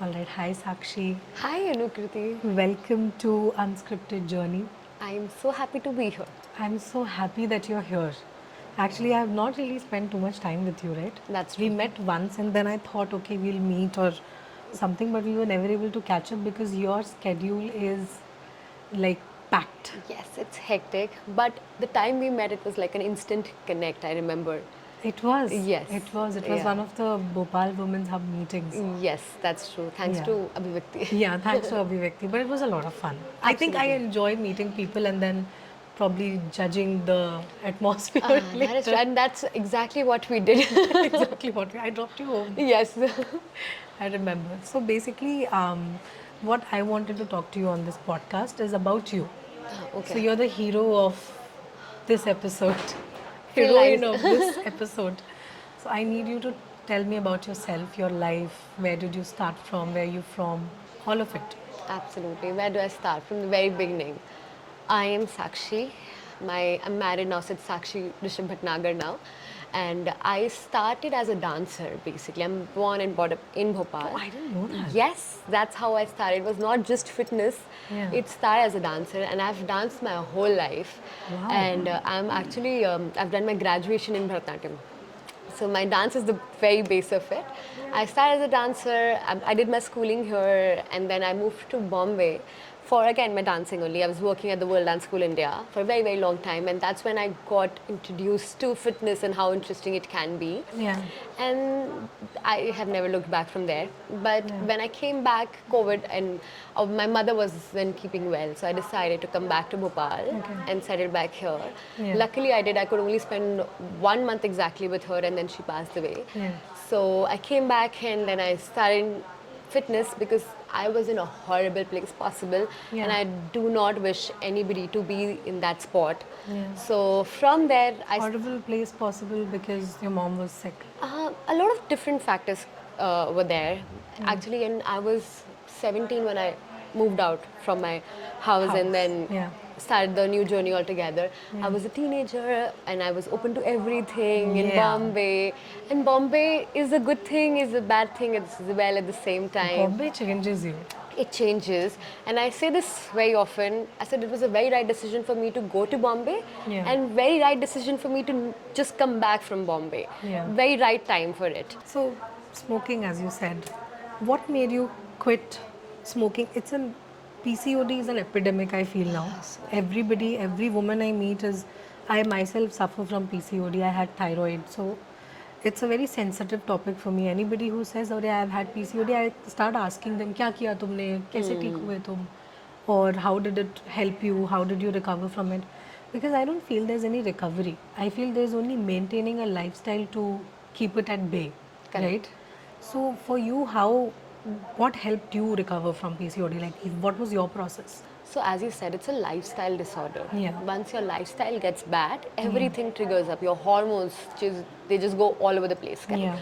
All right. Hi, Sakshi. Hi Anukriti. Welcome to Unscripted Journey. I'm so happy to be here. I'm so happy that you're here. Actually, I have not really spent too much time with you, right? That's We true. met once and then I thought, okay, we'll meet or something, but we were never able to catch up because your schedule is like packed. Yes, it's hectic, but the time we met, it was like an instant connect, I remember. It was. Yes, It was yeah. one of the Bhopal Women's Hub meetings. Yes, that's true. Thanks Yeah. to Abhivakti. Yeah, thanks to Abhivakti. But it was a lot of fun. I think I Absolutely. enjoy meeting people and then probably judging the atmosphere That is true. later. And that's exactly what we did. Exactly what I dropped you home. Yes. I remember. So basically, what I wanted to talk to you on this podcast is about you. So Okay. you're the hero of this episode, Feel nice. heroine of this episode. So I need you to tell me about yourself, your life, where did you start from, where you from, all of it. Absolutely. Where do I start? From the very beginning. I am Sakshi. I'm married now, so it's Sakshi Bhatnagar now. And I started as a dancer basically. I'm born and brought up in Oh, Bhopal. I didn't know that. Yes, that's how I started. It was not just fitness, Yeah. it started as a dancer, and I've danced my whole life. Wow. And I've done my graduation in Bharatanatyam. So my dance is the very base of it. I started as a dancer. I did my schooling here, and then I moved to Bombay for again my dancing only. I was working at the World Dance School India for a very very long time, and that's when I got introduced to fitness and how interesting it can be. Yeah. And I have never looked back from there. But Yeah. when I came back, COVID, and my mother was then keeping well, so I decided to come back to Bhopal Okay. and settle back here. Yeah. Luckily, I did. I could only spend 1 month exactly with her, and then she passed away. Yeah. So I came back and then I started fitness because I was in a horrible place possible, and Yeah. I do not wish anybody to be in that spot. Yeah. So from there, Horrible place possible because your mom was sick. a lot of different factors were there. Actually, and I was 17 when I moved out from my house and House. then Yeah. started the new journey altogether. I was a teenager and I was open to everything in Yeah. Bombay. And Bombay is a good thing, is a bad thing as well at the same time. Bombay changes you. It changes, and I say this very often. I said it was a very right decision for me to go to Bombay, Yeah. and very right decision for me to just come back from Bombay. Yeah. Very right time for it. So, smoking, as you said, what made you quit smoking? It's an PCOD is an epidemic. I feel now. Everybody, every woman I meet is. I myself suffer from PCOD. I had thyroid, so it's a very sensitive topic for me. Anybody who says, "Oh, I've had PCOD," I start asking them, "क्या किया तुमने? कैसे ठीक हुए तुम? Or how did it help you? How did you recover from it?" Because I don't feel there's any recovery. I feel there's only maintaining a lifestyle to keep it at bay, Correct. right? So for you, what helped you recover from PCOD? Like, what was your process? So as you said, it's a lifestyle disorder. Yeah. Once your lifestyle gets bad, everything triggers up. Your hormones they just go all over the place. Correct? Yeah.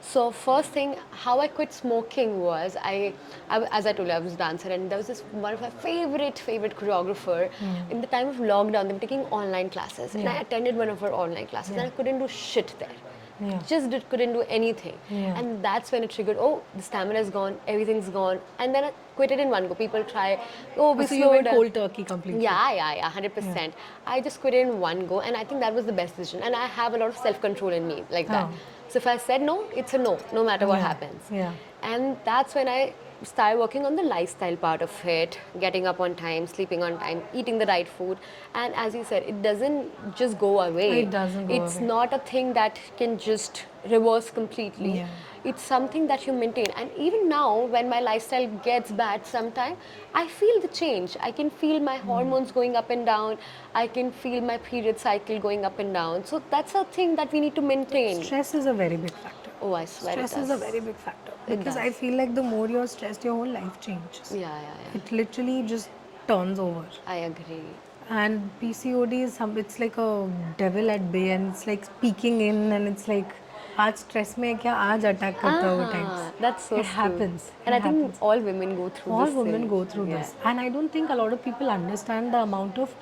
So first thing, how I quit smoking was as I told you, I was a dancer, and there was this one of my favorite choreographer. In the time of lockdown, they were taking online classes, and I Yeah. attended one of her online classes, and I couldn't do shit there. Yeah. Couldn't do anything. Yeah. And that's when it triggered, oh, the stamina is gone, everything's gone. And then I quit it in one go. People try, oh, we So you slow went down. cold turkey completely. Yeah, 100%. I just quit it in one go, and I think that was the best decision. And I have a lot of self-control in me, like that. Oh. So if I said no, it's a no, no matter what Yeah. happens. Yeah. And that's when I started working on the lifestyle part of it, getting up on time, sleeping on time, eating the right food. And as you said, it doesn't just go away. It doesn't go It's away. not a thing that can just reverse completely. Yeah. It's something that you maintain. And even now, when my lifestyle gets bad sometime, I feel the change. I can feel my hormones going up and down. I can feel my period cycle going up and down. So that's a thing that we need to maintain. Stress is a very big factor. Oh, I swear Stress it does. is a very big factor It because I does. feel like the more you're stressed, your whole life changes. Yeah. It literally just turns over. I agree. And PCOD is it's like a devil at bay, and it's like peeking in, and it's like, आज stress में है क्या आज attack करता है वो times. That's so It true. happens. And It I think happens. all women go through All this. women go through Yeah. this, and I don't think a lot of people understand the amount of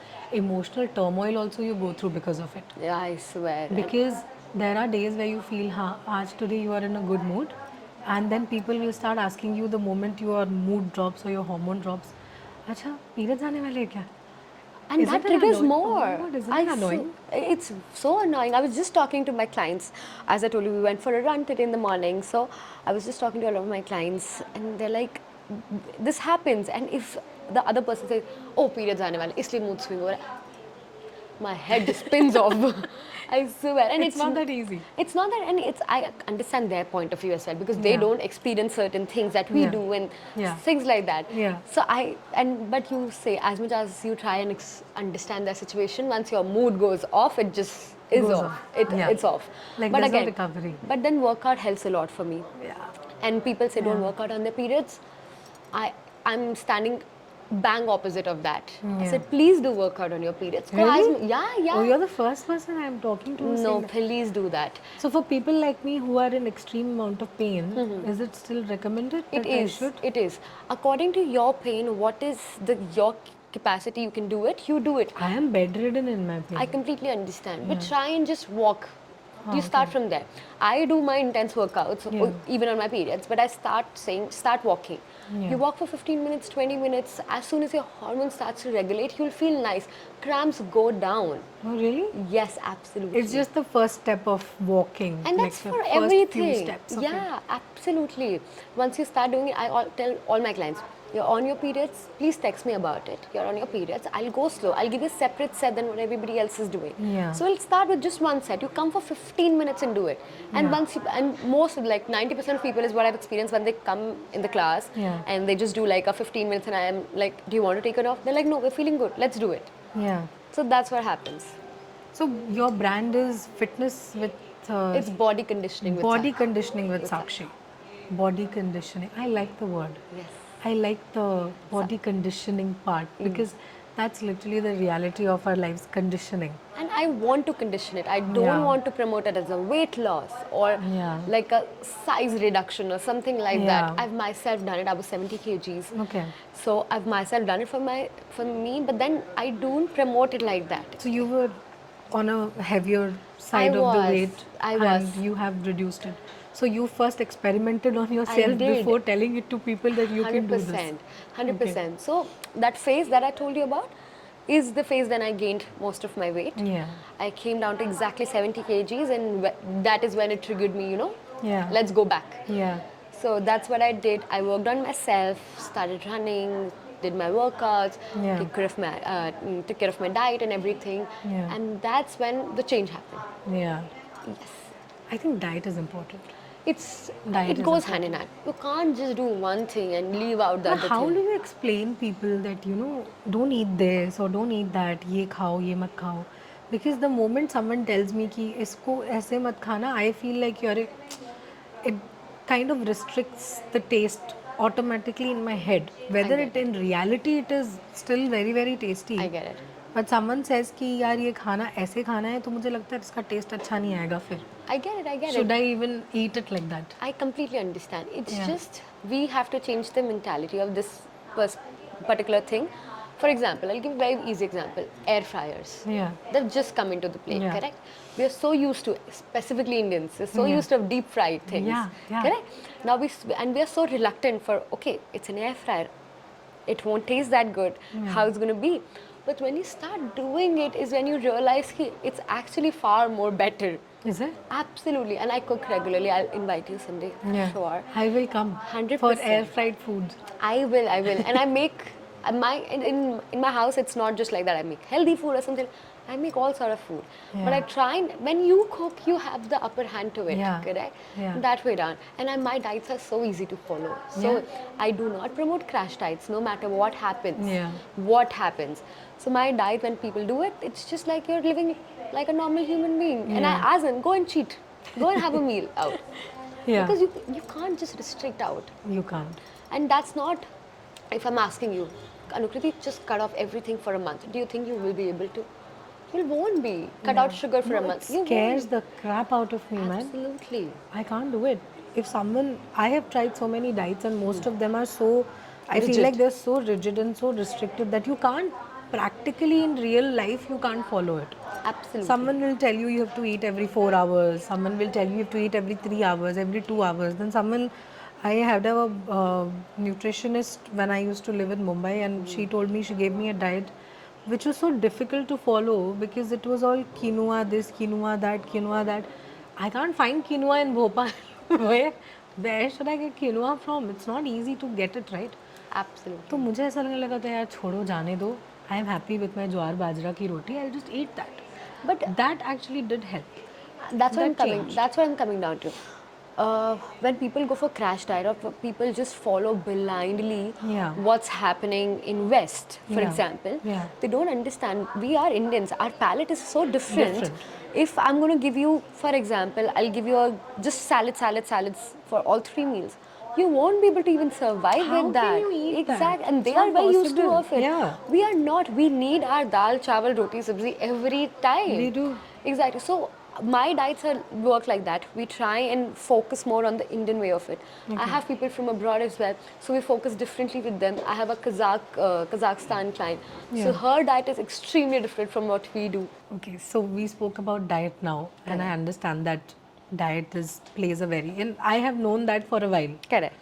emotional turmoil also you go through because of it. Yeah, I swear. Because there are days where you feel, हाँ, आज today you are in a good mood, And then people will start asking you the moment your mood drops or your hormone drops. Acha, periods aane wale hai kya? And Isn't that it triggers annoying? Oh more. my God, isn't it annoying? It's so annoying. I was just talking to my clients. As I told you, we went for a run today in the morning. So I was just talking to a lot of my clients, and they're like, "This happens." And if the other person says, "Oh, periods aane wale, isliye mood swing ho raha hai," my head just spins off. I swear, and It's not that easy. It's not that, and it's I understand their point of view as well because they Yeah. don't experience certain things that we Yeah. do and Yeah. things like that. Yeah. So but you say as much as you try and understand their situation, once your mood goes off, it just is Goes off. off. Yeah. It's off. Like But there's no again, recovery. but then workout helps a lot for me. Yeah. And people say don't Yeah. work out on their periods. I'm standing bang opposite of that. I Yeah. said, please do work out on your periods. Really? Yeah. Oh, you're the first person I'm talking to who's No, saying that. please do that. So for people like me who are in extreme amount of pain, is it still recommended It that I is. should? It is. According to your pain, what is your capacity you can do it, you do it. I am bedridden in my pain. I completely understand. But try and just walk. Oh, You start from there. I do my intense workouts, Yeah. even on my periods, but I start saying, start walking. Yeah. You walk for 15 minutes, 20 minutes. As soon as your hormone starts to regulate, you'll feel nice. Cramps go down. Oh, really? Yes, absolutely. It's just the first step of walking. And like that's the for first few everything. steps of Yeah, absolutely. Once you start doing it, tell all my clients, you're on your periods, please text me about it. You're on your periods, I'll go slow. I'll give you a separate set than what everybody else is doing. Yeah. So we'll start with just one set. You come for 15 minutes and do it. And Yeah. and most of like 90% of people is what I've experienced when they come in the class Yeah. and they just do like a 15 minutes and I am like, do you want to take it off? They're like, no, we're feeling good. Let's do it. Yeah. So that's what happens. So your brand is fitness with It's body conditioning with body Sakshi. conditioning with Sakshi. Body conditioning. I like the word. Yes. I like the body conditioning part because that's literally the reality of our lives, conditioning. And I want to condition it. I don't Yeah. want to promote it as a weight loss or Yeah. like a size reduction or something like Yeah. that. I've myself done it. I was 70 kgs. Okay. So I've myself done it for me, but then I don't promote it like that. So you were on a heavier side of the was. weight I and was. you have reduced it. So you first experimented on yourself did. before telling it to people that you can do this. 100%. So that phase that I told you about is the phase when I gained most of my weight. Yeah. I came down to exactly 70 kgs and that is when it triggered me, Yeah. let's go back. Yeah. So that's what I did. I worked on myself, started running, did my workouts, Yeah. took care of my diet and everything. Yeah. And that's when the change happened. Yeah. Yes. I think diet is important. Diet It is goes hand in hand. You can't just do one thing and leave out the But other how thing. do you explain people that don't eat this or don't eat that, ये खाओ ये मत खाओ? Because the moment someone tells me कि इसको ऐसे मत खाना, I feel like it kind of restricts the taste automatically in my head. Whether get in reality it is still very very tasty. I get it. But someone says कि यार ये खाना ऐसे खाना है तो मुझे लगता है इसका टेस्ट अच्छा नहीं आएगा फिर. I get it. Should I even eat it like that? I completely understand. It's Yeah. just we have to change the mentality of this particular thing. For example, I'll give a very easy example. Air fryers. Yeah. They've just come into the play, Yeah. correct? We are so used to, specifically Indians, we're so Yeah. used to deep fried things. Yeah, yeah. Correct? Now we are so reluctant for, okay, it's an air fryer. It won't taste that good. How it's going to be? But when you start doing it is when you realize ki it's actually far more better. Is it? Absolutely. And I cook regularly. I'll invite you someday. Yeah. Sure. I will come 100%. for air fried foods. I will. And I make in my house. It's not just like that. I make healthy food or something. I make all sort of food. Yeah. But I try and when you cook, you have the upper hand to it. Yeah. Correct? Yeah. That way down. And my diets are so easy to follow. So Yeah. I do not promote crash diets, no matter what happens. Yeah. What happens? So my diet, when people do it, it's just like you're living like a normal human being. And I Yeah. ask them, go and cheat. Go and have a meal out. Yeah. Because you can't just restrict out. You can't. And that's not, if I'm asking you, Anukriti, just cut off everything for a month. Do you think you will be able to? You won't be. Cut out sugar for a month. It scares the crap out of me, man. Absolutely. I can't do it. If someone, I have tried so many diets and most of them are so, I feel Rigid. like they're so rigid and so restrictive that you can't practically in real life you can't follow it. Absolutely. Someone will tell you have to eat every 4 hours. Someone will tell you have to eat every 3 hours, every 2 hours. Then I had a nutritionist when I used to live in Mumbai, and she told me, she gave me a diet which was so difficult to follow because it was all quinoa this, quinoa that. I can't find quinoa in Bhopal. Where should I get quinoa from? It's not easy to get it, right? Absolutely. तो मुझे ऐसा लगने लगा था यार छोड़ो जाने दो. I am happy with my jowar bajra की रोटी. I just eat that. But That actually did help. that's what I'm That coming. changed. That's what I'm coming down to. When people go for crash diet, or people just follow blindly Yeah. what's happening in West, for Yeah. example, Yeah. they don't understand. We are Indians. Our palate is so different. Different. If I'm going to give you, for example, I'll give you just salads for all 3 meals. You won't be able to even survive How with that. can you eat that? Exactly, and they It's are not very used to possible. of it. Yeah. We are not. We need our dal, chawal, roti, sabzi every time. We do. Exactly. So my diets work like that. We try and focus more on the Indian way of it. I have people from abroad as well, so we focus differently with them. I have a Kazakhstan client, so Yeah. her diet is extremely different from what we do. Okay, so we spoke about diet now, and I understand that diet plays a very, and I have known that for a while. Correct.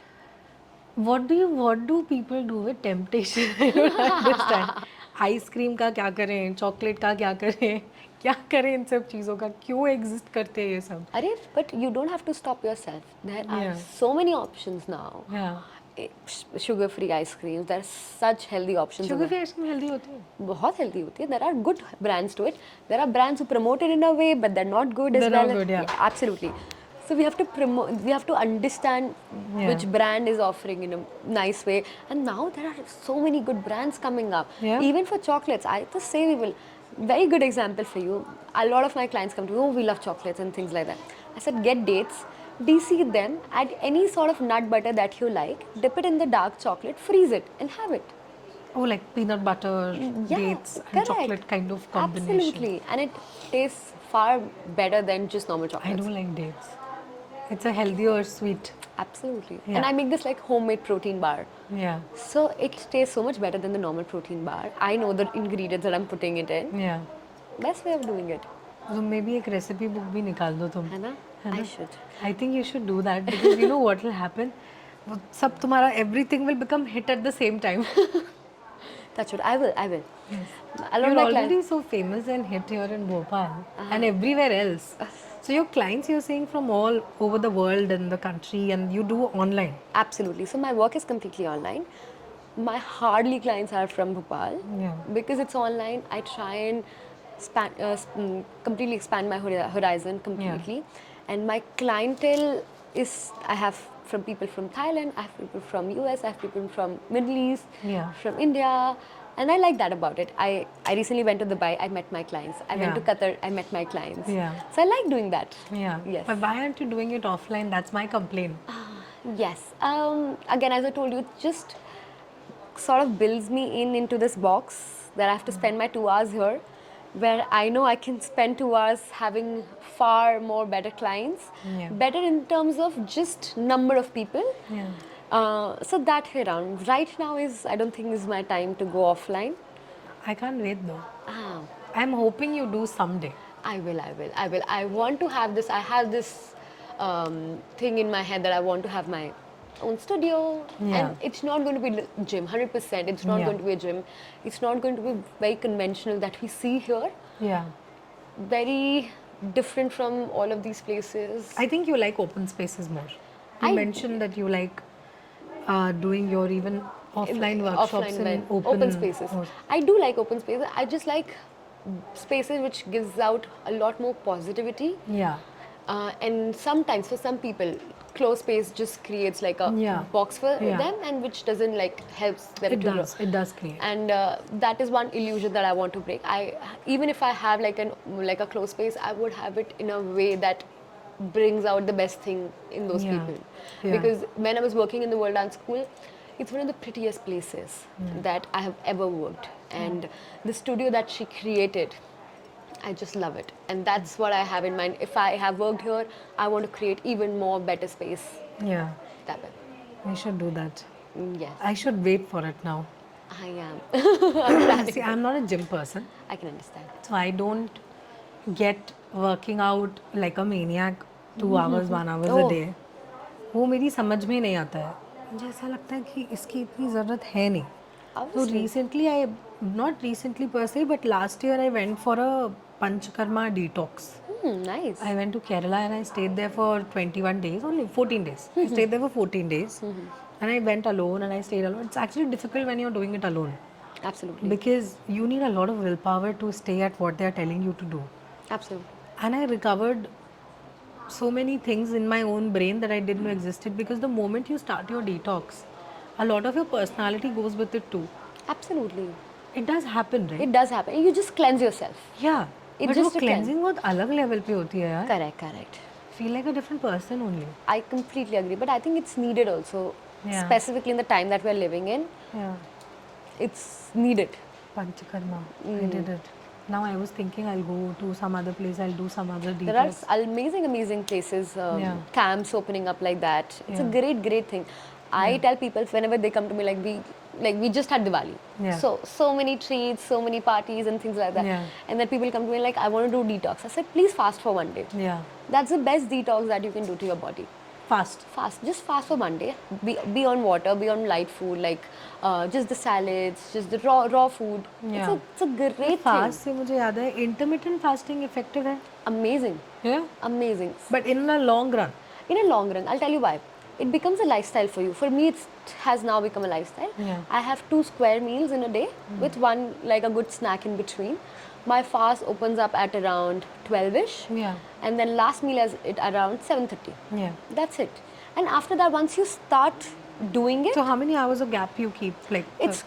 What do people do with temptation? I don't understand. Ice cream का क्या करें, chocolate का क्या करें, क्या करें इन सब चीज़ों का, क्यों एग्जिस्ट करते हैं ये सब? Arif, but you don't have to stop yourself. There are Yeah. so many options now. Yeah. Sugar-free ice creams. There are such healthy options. Sugar free ice cream healthy होती है? बहुत healthy होती है. There are good brands to it. There are brands who promote it in a way, but they're not good as They're well. not good, yeah. Absolutely. So we have to promote. We have to understand which brand is offering in a nice way. And now there are so many good brands coming up. Yeah. Even for chocolates, I just say we will. Very good example for you. A lot of my clients come to me, oh, we love chocolates and things like that. I said, get dates, de-seed them, add any sort of nut butter that you like, dip it in the dark chocolate, freeze it, and have it. Oh, like peanut butter, dates, and correct. chocolate kind of combination. Absolutely. And it tastes far better than just normal I chocolates. don't like dates. It's a healthier sweet. Absolutely. Yeah. And I make this like homemade protein bar. Yeah. So it tastes so much better than the normal protein bar. I know the ingredients that I'm putting it in. Yeah. Best way of doing it. So maybe एक recipe book भी निकाल दो तुम. है ना? I should. I think you should do that because you know what will happen? वो सब तुम्हारा everything will become hit at the same time. That's what I will. Yes. A lot You're of my already clients. so famous and hit here in Bhopal and everywhere else. So your clients you're saying from all over the world and the country, and you do online. Absolutely. So my work is completely online. My hardly clients are from Bhopal. Yeah. Because it's online, I try and completely expand my horizon completely. And my clientele is, I have from people from Thailand, I have people from US, I have people from Middle East, Yeah. from India. And I like that about it. I recently went to Dubai, I met my clients. I went to Yeah. Qatar, I met my clients. Yeah. So I like doing that. Yeah. Yes. But why aren't you doing it offline? That's my complaint. Yes. Again, as I told you, it just sort of builds me into this box that I have to spend my 2 hours here, where I know I can spend 2 hours having far more better clients, Yeah. better in terms of just number of people. Yeah. So that way around. Right now I don't think is my time to go offline. I can't wait though. Ah, I'm hoping you do someday. I will. I want to have this. I have this thing in my head that I want to have my own studio, Yeah. and it's not going to be gym. 100%. It's not Yeah. going to be a gym. It's not going to be very conventional that we see here. Yeah. Very different from all of these places. I think you like open spaces more. You I- mentioned that you like doing your even offline workshops in when- open spaces. or- I do like open spaces. I just like spaces which gives out a lot more positivity. Yeah. And sometimes for some people, closed space just creates like a Yeah. box for Yeah. them, and which doesn't like helps them It to grow. does. It does create. And that is one illusion that I want to break. Even if I have like a closed space, I would have it in a way that brings out the best thing in those Yeah. people. Yeah. Because when I was working in the World Dance School, it's one of the prettiest places that I have ever worked. And the studio that she created, I just love it. And that's what I have in mind. If I have worked here, I want to create even more better space Yeah. that way. We should do that. Yes. I should wait for it now. I am. I'm trying. See, I'm not a gym person, I can understand. so I don't get working out like a maniac 2 hours, 1 hours a Oh, day. वो मेरी समझ में नहीं आता है. मुझे ऐसा लगता है कि इसकी इतनी ज़रूरत है नहीं. So obviously. recently, not recently per se, but last year I went for a Panchakarma detox. Nice. I went to Kerala and I stayed there for 21 days, only 14 days. I stayed there for 14 days. And I went alone and I stayed alone. It's actually difficult when you're doing it alone Absolutely. because you need a lot of willpower to stay at what they're telling you to do. Absolutely. And I recovered so many things in my own brain that I didn't know existed because the moment you start your detox, a lot of your personality goes with it too. Absolutely. It does happen, right? It does happen. You just cleanse yourself. Yeah. It But just वो cleansing बहुत अलग level पे होती है यार. Correct, correct. Feel like a different person only. I completely agree. But I think it's needed also. Yeah. Specifically in the time that we're living in, Yeah. it's needed. Panchakarma. I did it. Now I was thinking I'll go to some other place. I'll do some other detox. There are amazing places, Yeah. camps opening up like that. It's a Yeah. great thing. I tell people whenever they come to me, like we just had Diwali. Yeah. So many treats, so many parties and things like that. Yeah. And then people come to me like, I want to do detox. I said, please fast for one day. Yeah. That's the best detox that you can do to your body. Fast. Just fast for one day. Be on water, be on light food, like just the salads, just the raw food. Yeah. It's a great thing. Fast से मुझे याद है intermittent fasting effective है. Amazing. Yeah. Amazing. But in the long run. In a long run, I'll tell you why. It becomes a lifestyle for you. For me, it has now become a lifestyle. Yeah. I have 2 square meals in a day with one, like a good snack in between. My fast opens up at around 12ish. Yeah. And then last meal is at around 7:30. Yeah. That's it. And after that, once you start doing it, So how many hours of gap you keep? Like it's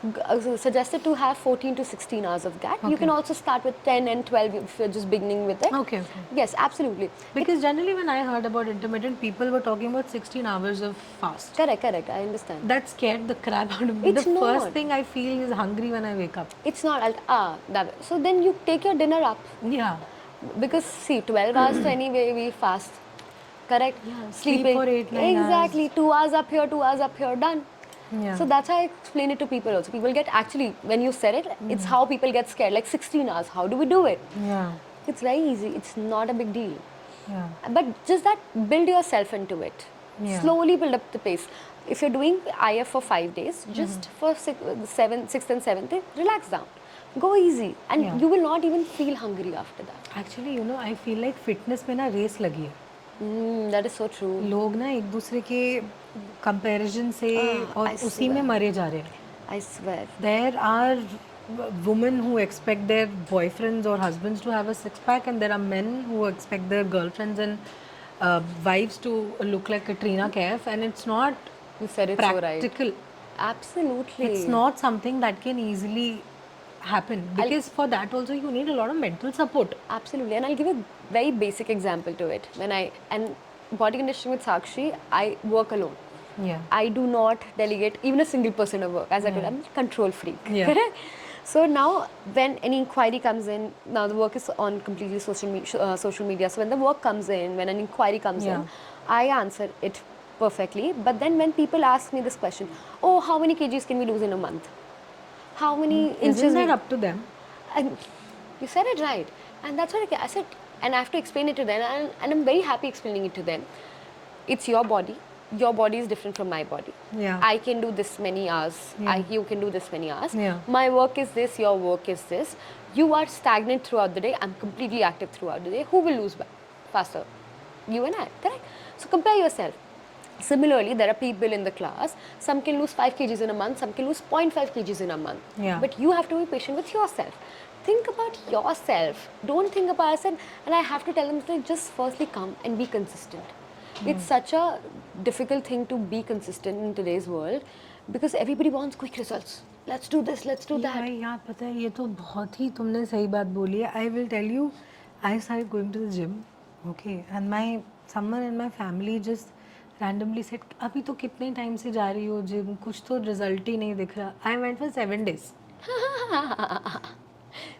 suggested to have 14 to 16 hours of gap. You Okay. can also start with 10 and 12 if you're just beginning with it. Okay. Yes, absolutely. Because generally when I heard about intermittent, people were talking about 16 hours of fast. Correct. I understand. That scared the crap out of me. It's the first not. thing I feel is hungry when I wake up. It's not, that way. So then you take your dinner up. Yeah. Because see, 12 hours to anyway we fast. Correct? Yeah, sleep Sleeping. for 8-9 hours. Exactly. 2 hours up here, 2 hours up here, done. Yeah. So that's how I explain it to people also. People get actually, when you said it, it's how people get scared. Like 16 hours, how do we do it? Yeah. It's very easy. It's not a big deal. Yeah. But just that, build yourself into it. Yeah. Slowly build up the pace. If you're doing IF for 5 days, just for 6th and 7th day, relax down. Go easy. And Yeah. you will not even feel hungry after that. Actually, you know, I feel like fitness में ना race लगी है. That is so true. लोग ना एक दूसरे के comparison से और I उसी में मरे जा रहे हैं. I swear. There are women who expect their boyfriends or husbands to have a six pack, and there are men who expect their girlfriends and wives to look like Katrina Kaif, and it's not You said it so right. practical. Absolutely. It's not something that can easily happen because for that also you need a lot of mental support. Absolutely. And I'll give you a very basic example to it. And body conditioning with Sakshi, I work alone. Yeah. I do not delegate even a single person of work. As I told, I'm a control freak. Yeah. Correct? So now, when any inquiry comes in, now the work is on completely social media. So when the work comes in, when an inquiry comes Yeah. in, I answer it perfectly. But then when people ask me this question, oh, how many kgs can we lose in a month? How many inches? Isn't that we- up to them? And you said it right. And that's what I said. And I have to explain it to them. And I'm very happy explaining it to them. It's your body. Your body is different from my body. Yeah. I can do this many hours. Yeah. You can do this many hours. Yeah. My work is this. Your work is this. You are stagnant throughout the day. I'm completely active throughout the day. Who will lose faster? You and I. Correct? So compare yourself. Similarly, there are people in the class, some can lose 5 kgs in a month, some can lose 0.5 kgs in a month. Yeah. But you have to be patient with yourself. Think about yourself. Don't think about us. And I have to tell them to just firstly come and be consistent. It's such a difficult thing to be consistent in today's world because everybody wants quick results. Let's do this, let's do that. भाई यार पता है ये तो बहुत ही तुमने सही बात बोली है. I will tell you, I started going to the gym, okay, and someone in my family just randomly said, अभी तो कितने टाइम से जा रही हो जिम, कुछ तो रिजल्ट ही नहीं दिख रहा. I went for 7 days.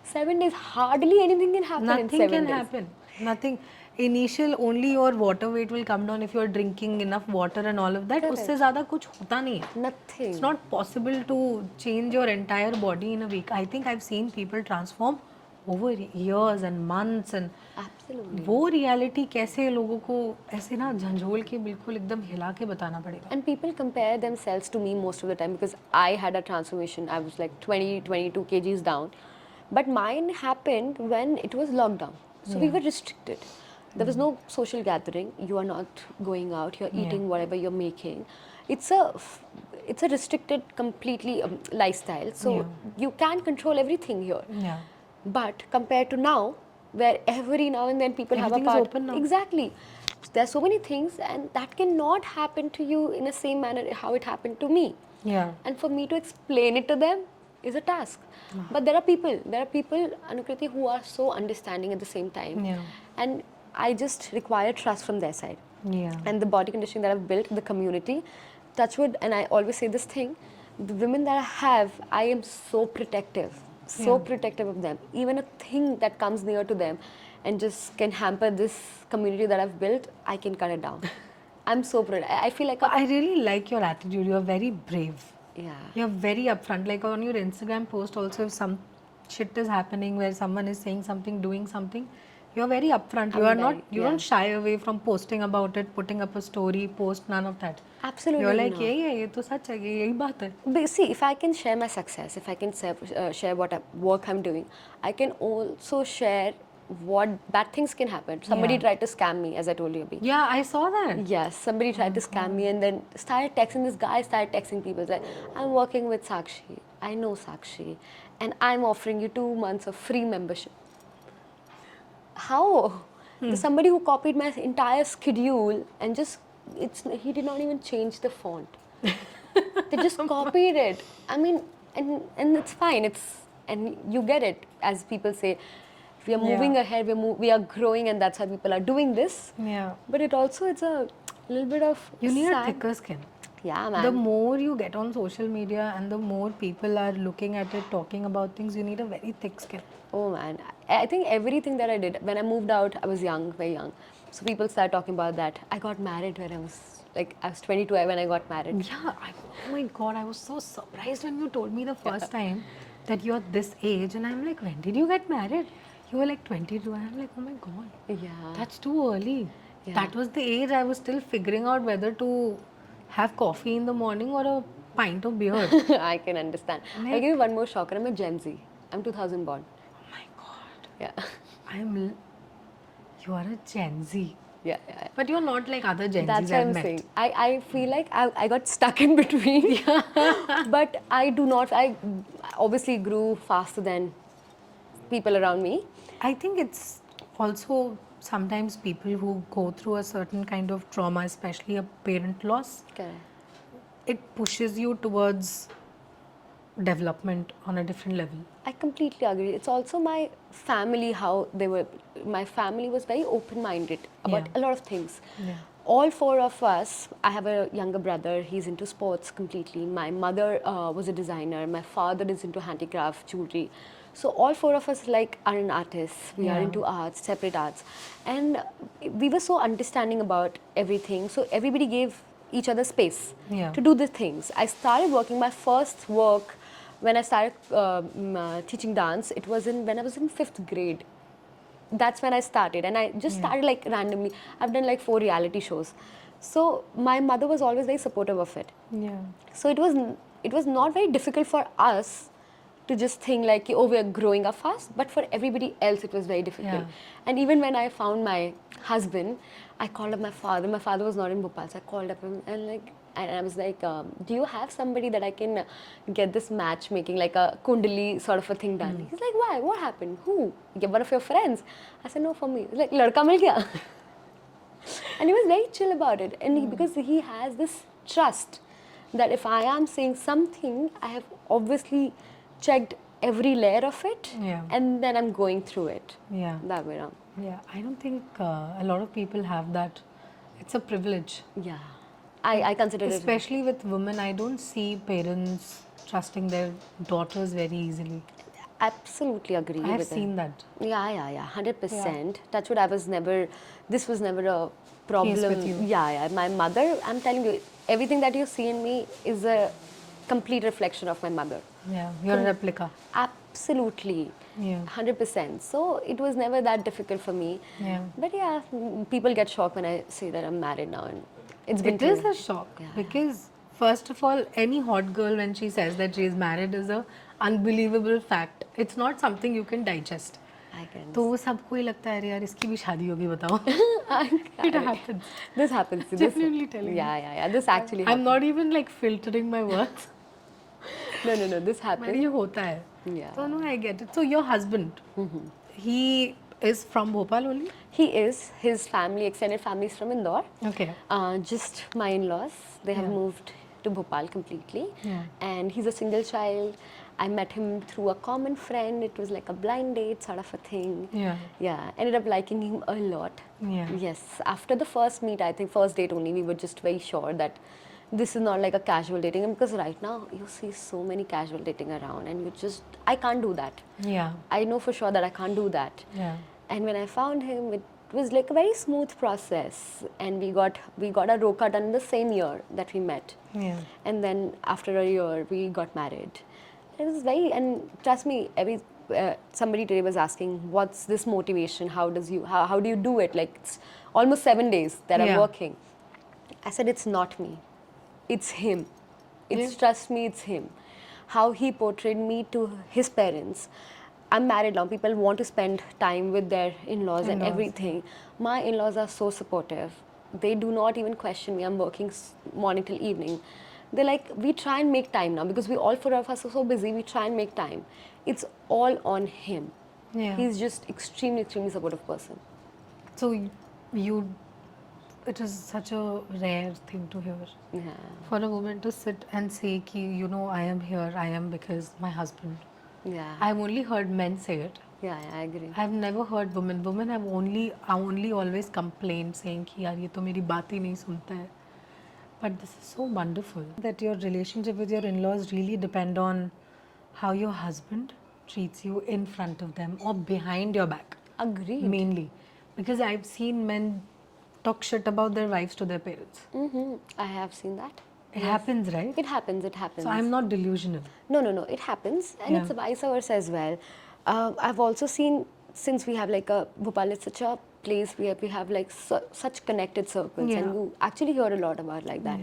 7 days, hardly anything can happen in Nothing 7 can days. happen. Nothing. initial only your water weight will come down if you are drinking enough water and all of that. Correct. उससे ज़्यादा कुछ होता नहीं है. Nothing. It's not possible to change your entire body in a week. I think I've seen people transform over years and months and Absolutely. वो reality कैसे लोगों को ऐसे ना झंझोल के बिल्कुल एकदम हिला के बताना पड़ेगा. And people compare themselves to me most of the time because I had a transformation. I was like 20, 22 kgs down. But mine happened when it was lockdown. So we were restricted. There was no social gathering. You are not going out. You're eating whatever you're making. It's a restricted completely lifestyle. So you can't control everything here. Yeah. But compared to now, where every now and then people Everything is have a part. open now. Exactly. There are so many things, and that cannot happen to you in the same manner how it happened to me. Yeah. And for me to explain it to them is a task. But there are people, Anukriti, who are so understanding at the same time. Yeah. And I just require trust from their side. Yeah. And the body conditioning that I've built, the community, touchwood, and I always say this thing, the women that I have, I am so protective. So protective of them. Even a thing that comes near to them and just can hamper this community that I've built, I can cut it down. I'm so proud. I feel like I really like your attitude. You're very brave. yeah. You're very upfront. Like on your Instagram post also, if some shit is happening where someone is saying something, doing something, you're very upfront. You are not, you don't shy away from posting about it, putting up a story, post, none of that. Absolutely You're like, not. ये तो सच है, ये यही बात है. But see, if I can share my success, if I can share what work I'm doing, I can also share what bad things can happen. Somebody tried to scam me, as I told you, Abhi. Yeah, I saw that. Yes, somebody tried to scam me and then started texting. This guy started texting people like, I'm working with Sakshi. I know Sakshi. And I'm offering you 2 months of free membership. How? There's somebody who copied my entire schedule and just, he did not even change the font. They just copied it. I mean, and it's fine. And you get it, as people say, we are moving ahead, we are growing, and that's why people are doing this. Yeah. But it's a little bit of You need sad. a thicker skin. Yeah, man. The more you get on social media and the more people are looking at it, talking about things, you need a very thick skin. Oh man, I think everything that I did, when I moved out, I was young, very young. So people started talking about that. I got married when I was 22 when I got married. Yeah, oh my God, I was so surprised when you told me the first time that you're this age. And I'm like, when did you get married? You were like 22. And I'm like, oh my God, Yeah. that's too early. Yeah. That was the age I was still figuring out whether to have coffee in the morning or a pint of beer. I can understand. I'll give you one more shocker. I'm a Gen Z. I'm 2000 born. Oh my God. Yeah. You are a Gen Z. Yeah. But you're not like other Gen That's Zs what I've I'm met. saying. I feel like I got stuck in between. But I obviously grew faster than people around me. I think it's also sometimes people who go through a certain kind of trauma, especially a parent loss, Correct. it pushes you towards development on a different level. I completely agree. It's also my family, how they were. My family was very open-minded about a lot of things. Yeah. All 4 of us, I have a younger brother, he's into sports completely. My mother was a designer. My father is into handicraft, jewelry. So all 4 of us are an artist. We are into arts, separate arts. And we were so understanding about everything. So everybody gave each other space to do the things. I started working, my first work when I started teaching dance, it was when I was in 5th grade. That's when I started, and I just started randomly. I've done 4 reality shows. So my mother was always very supportive of it. Yeah. So it was not very difficult for us to just think oh, we are growing up fast, but for everybody else it was very difficult. Yeah. And even when I found my husband, I called up my father. My father was not in Bhopal, so I called up him and I was like, do you have somebody that I can get this matchmaking, like a kundali sort of a thing done? He's like, why? What happened? Who? One of your friends? I said, no, for me. He's like, ladka mil gaya. And he was very chill about it. And because he has this trust that if I am saying something, I have obviously checked every layer of it, and then I'm going through it. Yeah. That way around. Yeah. I don't think a lot of people have that. It's a privilege. Yeah. I consider it. Especially with women, I don't see parents trusting their daughters very easily. Absolutely agree I have with seen it. that. Yeah, 100%. Touch wood, I was never, this was never a Case problem. with you. Yeah. My mother, I'm telling you, everything that you see in me is a complete reflection of my mother. Yeah, you're a replica. Absolutely. Yeah. 100%. So it was never that difficult for me. Yeah. But yeah, people get shocked when I say that I'm married now, and it's been It is 2 years. a shock Yeah. because, first of all, any hot girl when she says that she is married is a unbelievable fact. It's not something you can digest. I can. तो वो सबको ही लगता है अरे यार इसकी भी शादी होगी बताओ. It happens. This happens. Genuinely telling you. Yeah. This actually I'm happens. not even like filtering my words. No. This पर happens. ये होता है. Yeah. So no, I get it. So your husband, he is from Bhopal only? He is. His family, extended family is from Indore. Okay. Just my in-laws. They have moved to Bhopal completely. Yeah. And he's a single child. I met him through a common friend. It was like a blind date sort of a thing. Yeah. Yeah. Ended up liking him a lot. Yeah. Yes. After the first meet, I think first date only, we were just very sure that this is not like a casual dating. Because right now, you see so many casual dating around and I can't do that. Yeah. I know for sure that I can't do that. Yeah. And when I found him, it was like a very smooth process, and we got a roka done the same year that we met. Yeah. And then after a year, we got married. It was and trust me, somebody today was asking, what's this motivation? How do you do it? Like it's almost 7 days that I'm Yeah. working. I said, it's not me, it's him. Trust me, it's him. How he portrayed me to his parents. I'm married now. People want to spend time with their in-laws and everything. My in-laws are so supportive. They do not even question me. I'm working morning till evening. They're like, we try and make time now because we all four of us are so busy. We try and make time. It's all on him. Yeah. He's just extremely supportive person. So it is such a rare thing to hear. Yeah. For a woman to sit and say ki, you know, I am here, I am because my husband. Yeah. I've only heard men say it. Yeah, I agree. I've never heard women. Women have only always complained saying कि यार ये तो मेरी बात ही नहीं सुनता है. But this is so wonderful that your relationship with your in-laws really depend on how your husband treats you in front of them or behind your back. Agreed. Mainly. Because I've seen men talk shit about their wives to their parents. I have seen that. It happens, right? It happens. So I'm not delusional. No. It happens, and it's vice versa as well. I've also seen, since we have like Bhopal is such a place where we have like such connected circles, and you actually hear a lot about like that.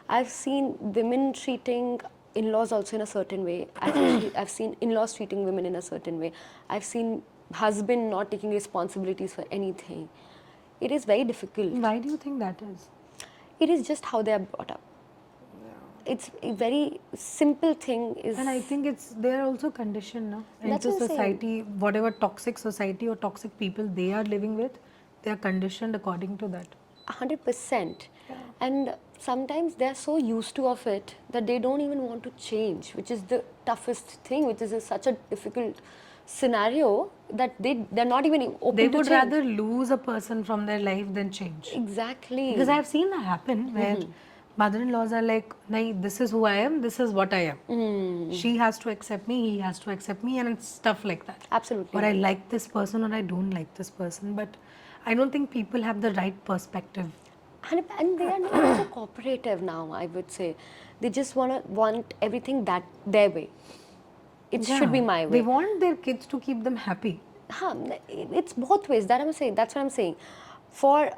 I've seen women treating in-laws also in a certain way. I've seen in-laws treating women in a certain way. I've seen husband not taking responsibilities for anything. It is very difficult. Why do you think that is? It is just how they are brought up. It's a very simple thing. And I think they are also conditioned now into society, whatever toxic society or toxic people they are living with, they are conditioned according to that. 100%. And sometimes they are so used to of it that they don't even want to change, which is the toughest thing, which is such a difficult scenario that they're not even open to change. They would rather lose a person from their life than change. Exactly. Because I've seen that happen where mother-in-laws are like, nahi, this is who I am, this is what I am. She has to accept me, he has to accept me, and it's stuff like that. Absolutely. Or I like this person or I don't like this person. But I don't think people have the right perspective. And they are not so cooperative now, I would say. They just want everything their way. It should be my way. They want their kids to keep them happy. It's both ways. That's what I'm saying. For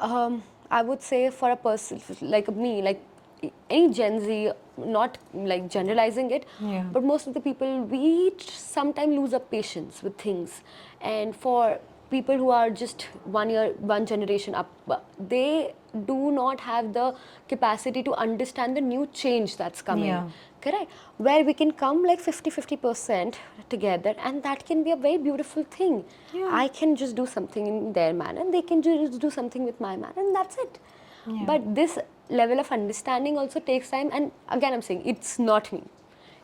I would say for a person like me, like any Gen Z, not like generalizing it, but most of the people, we sometimes lose our patience with things. And for people who are just one generation up, they do not have the capacity to understand the new change that's coming. Correct? Where we can come like 50% together, and that can be a very beautiful thing. I can just do something in their man, and they can just do something with my man, and that's it. But this level of understanding also takes time, and again I'm saying, it's not me.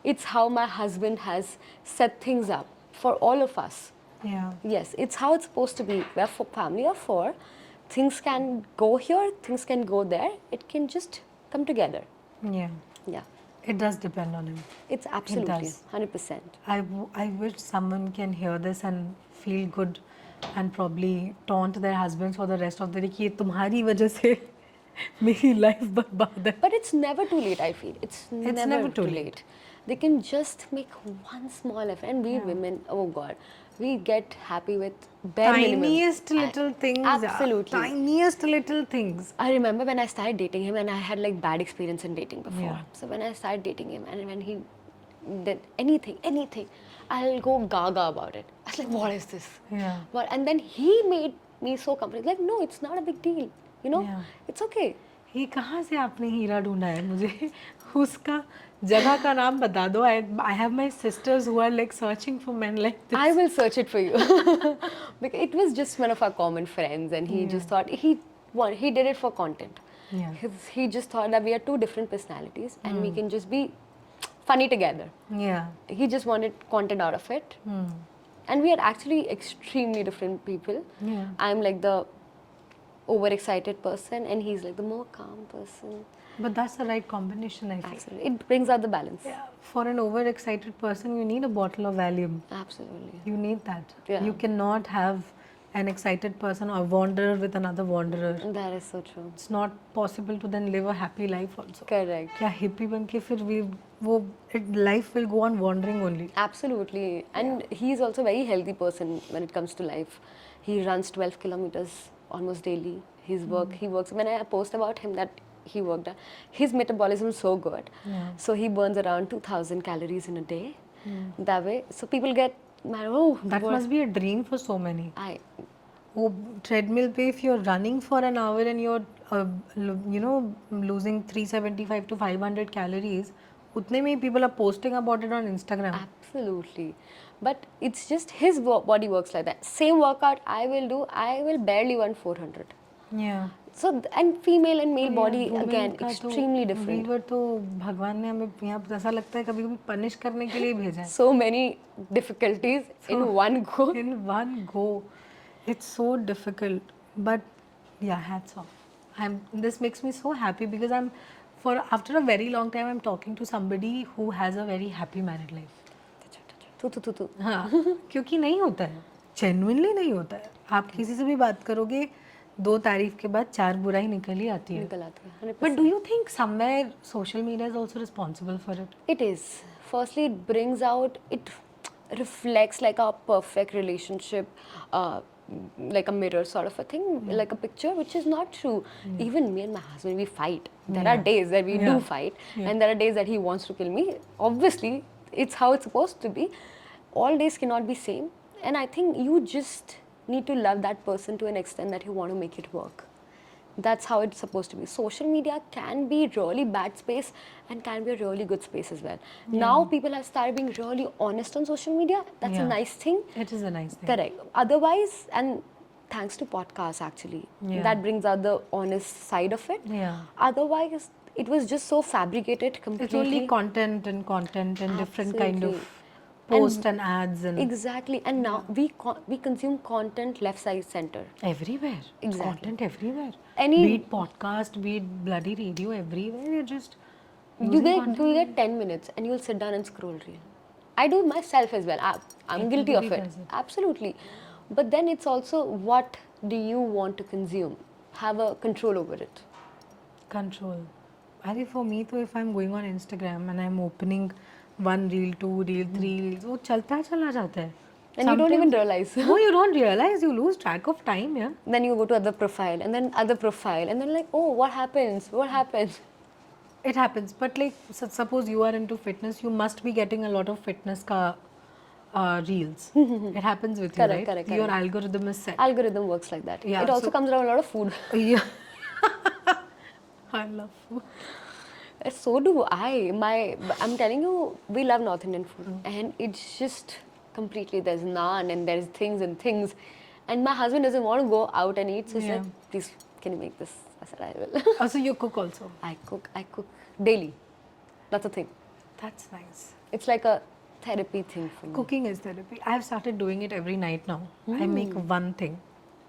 It's how my husband has set things up for all of us. Yes, it's how it's supposed to be. Where for family of four, things can go here, things can go there. It can just come together. Yeah. It does depend on him. It's absolutely does. 100%. I wish someone can hear this and feel good and probably taunt their husbands for the rest of the day कि ये तुम्हारी वजह से मेरी life बर्बाद है. But it's never too late, I feel. It's never never too late. They can just make one small effort. And we women, oh God, we get happy with bare minimum. Tiniest little things. yeah. Absolutely. Tiniest little things. I remember when I started dating him, and I had like bad experience in dating before. Yeah. So when I started dating him, and when he did anything, I'll go gaga about it. I was like, what is this? Yeah. What? And then he made me so comfortable. Like, no, it's not a big deal. You know, Yeah. it's okay. ये कहाँ से आपने हीरा ढूंढा है मुझे उसका जगह का नाम बता दो. I have my sisters who are like searching for men like this. I will search it for you. Because it was just one of our common friends, and he just thought he did it for content. Yeah. He just thought that we are two different personalities, and we can just be funny together. Yeah. He just wanted content out of it. And we are actually extremely different people. Yeah. I'm like the overexcited person, and he's like the more calm person. But that's the right combination, I feel. Absolutely. It brings out the balance. Yeah. For an overexcited person, you need a bottle of Valium. Absolutely. You need that. Yeah. You cannot have an excited person or wanderer with another wanderer. That is so true. It's not possible to then live a happy life also. Correct. क्या hippie बन के फिर life will go on wandering only. Absolutely. And he's also a very healthy person when it comes to life. He runs 12 kilometers almost daily. He works. When I post about him that he worked, his metabolism is so good. Yeah. So he burns around 2,000 calories in a day. That way. So people get mad. Oh, That must be a dream for so many. I वो treadmill पे if you're running for an hour and you're losing 375 to 500 calories, उतने में people are posting about it on Instagram. Absolutely. But it's just his body works like that. Same workout I will do, I will barely run 400. Yeah. So, and female and male body, women again, का तो extremely different. Weaver तो भगवान ने हमें यहाँ ऐसा लगता है कभी कभी पनिश करने के लिए भेजा है. So many difficulties in one go. In one go. It's so difficult. But yeah, hats off. This makes me so happy because after a very long time I'm talking to somebody who has a very happy married life. Tu. हाँ, क्योंकि नहीं होता है. Genuinely नहीं होता है. आप किसी से भी बात करोगे 2 तारीफ के बाद 4 बुराई निकल ही आती है. निकल आती है, 100%. But do you think somewhere social media is also responsible for it? It is. Firstly, it brings out, it reflects like a perfect relationship, like a mirror sort of a thing, like a picture, which is not true. Even me and my husband, we fight. There are days that we do fight, and there are days that he wants to kill me. Obviously, it's how it's supposed to be. All days cannot be same, and I think you just need to love that person to an extent that you want to make it work. That's how it's supposed to be. Social media can be really bad space and can be a really good space as well. Now people have started being really honest on social media. That's a nice thing. It is a nice thing. Correct. Otherwise, and thanks to podcasts actually, that brings out the honest side of it. Yeah. Otherwise, it was just so fabricated completely. It's only content and different kind of posts and ads and exactly. And now we consume content left, side, center. Everywhere. It's Exactly. content everywhere. Any- be it podcast, be it bloody radio, everywhere. You're just You get 10 minutes and you'll sit down and scroll reel. I do myself as well. I'm guilty of Everybody it. does it. Absolutely. But then it's also what do you want to consume? Have a control over it. control. I think for me, if I'm going on Instagram and I'm opening 1 reel, 2 reel, 3 reels, वो चलता चला जाता है. And you don't even realize. No, you don't realize. You lose track of time, yeah. Then you go to other profile and then other profile and then like, oh, what happens? What happens? It happens, but like suppose you are into fitness, you must be getting a lot of fitness reels. It happens with you, right? Correct. Your algorithm is set. Algorithm works like that. Yeah, It also so- comes around a lot of food. Yeah. I love food. So do I. I'm telling you, we love North Indian food, and it's just completely there's naan and there's things and things, and my husband doesn't want to go out and eat. So he's Yeah. like, please, can you make this? I said, I will. Also, you cook also. I cook daily. That's a thing. That's nice. It's like a therapy thing for me. Cooking is therapy. I have started doing it every night now. I make one thing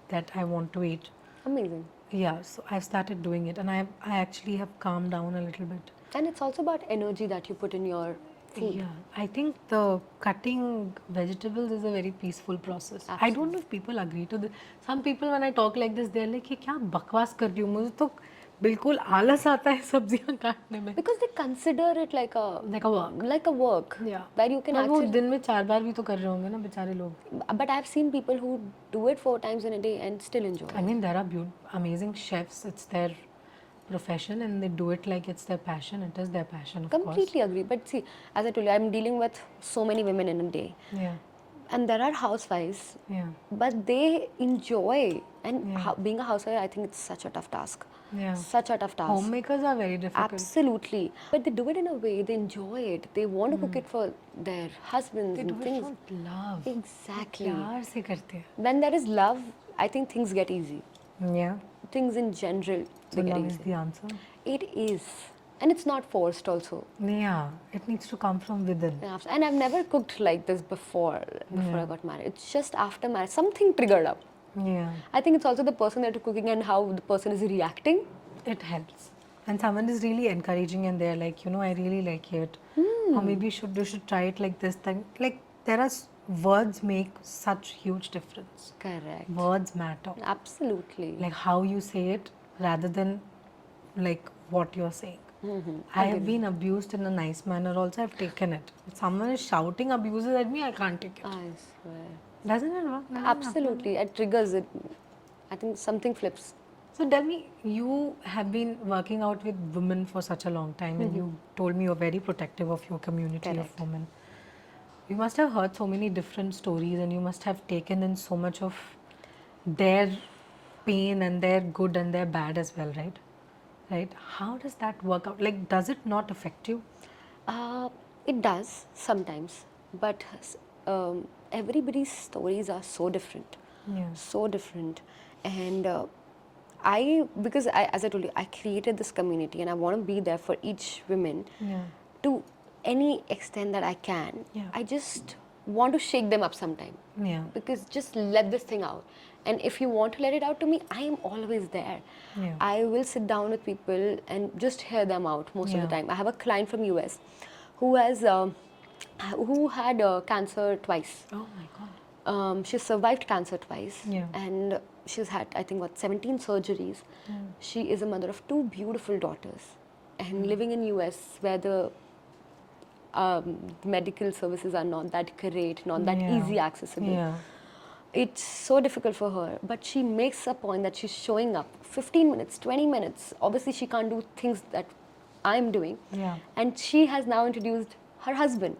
that I want to eat. Amazing. Yeah, so I've started doing it, and I actually have calmed down a little bit. And it's also about energy that you put in your food. Yeah, I think the cutting vegetables is a very peaceful process. I don't know if people agree to this. Some people when I talk like this, they're like, ये क्या बकवास कर रही हूँ, मुझे तो बिल्कुल आलस आता है सब्जियां काटने में. Because they consider it like a Like a work. like a work Yeah. where you can पर वो actually. दिन में 4 बार भी तो कर रहे होंगे ना बेचारे लोग. But I've seen people who do it 4 times in a day and still enjoy I it. mean, there are amazing chefs. It's their profession and they do it like it's their passion. It is their passion, of Completely agree. But see, as I told you, I'm dealing with so many women in a day. course. Yeah, And there are housewives, yeah, but they enjoy. And Yeah. being a housewife, I think it's such a tough task. yeah. Such a tough task. Homemakers are very difficult. Absolutely. But they do it in a way, they enjoy it. They want to cook it for their husbands They and do it things. for love. Exactly. प्यार से करते हैं. When there is love, I think things get easy. Yeah. Things in general, So they get love is easy. the answer. It is. And it's not forced also. Yeah, it needs to come from within. And I've never cooked like this before I got married. It's just after marriage. Something triggered up. Yeah, I think it's also the person that you're cooking and how the person is reacting. it helps. And someone is really encouraging and they're like, I really like it. Or maybe you should try it like this thing. Like there are words make such huge difference. Correct. Words matter. Absolutely. Like how you say it rather than like what you're saying. I have been abused in a nice manner also. I've taken it. If someone is shouting abuses at me, I can't take it. I swear. Doesn't it work? Doesn't it Absolutely. It triggers it. I think something flips. So tell me, you have been working out with women for such a long time and you told me you're very protective of your community Correct. of women. You must have heard so many different stories and you must have taken in so much of their pain and their good and their bad as well, right? Right? How does that work out? Like, does it not affect you? It does sometimes, but everybody's stories are so different. Yeah. So different. And as I told you, I created this community and I want to be there for each woman Yeah. to any extent that I can. Yeah. I just want to shake them up sometime. Yeah. Because just let this thing out. And if you want to let it out to me, I am always there. Yeah. I will sit down with people and just hear them out most of the Yeah. time. I have a client from US who had cancer twice. Oh my God. She survived cancer twice. Yeah. And she's had, I think, 17 surgeries. She is a mother of 2 beautiful daughters. And living in US where the medical services are not that great, not that Yeah. easy accessible. Yeah. It's so difficult for her, but she makes a point that she's showing up 15 minutes, 20 minutes. Obviously, she can't do things that I'm doing. Yeah. And she has now introduced her husband.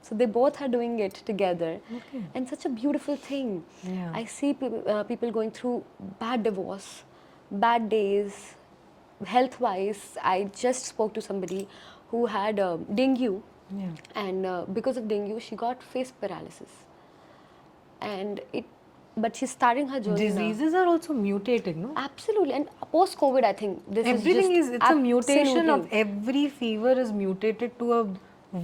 So they both are doing it together. Okay. And such a beautiful thing. Yeah. I see people going through bad divorce, bad days, health-wise. I just spoke to somebody who had dengue. Yeah. And because of dengue, she got face paralysis. But she's starting her journey now. Diseases are also mutating, no? Absolutely. And post-COVID, I think this Everything is just it's a mutation of absolutely. every fever is mutated to a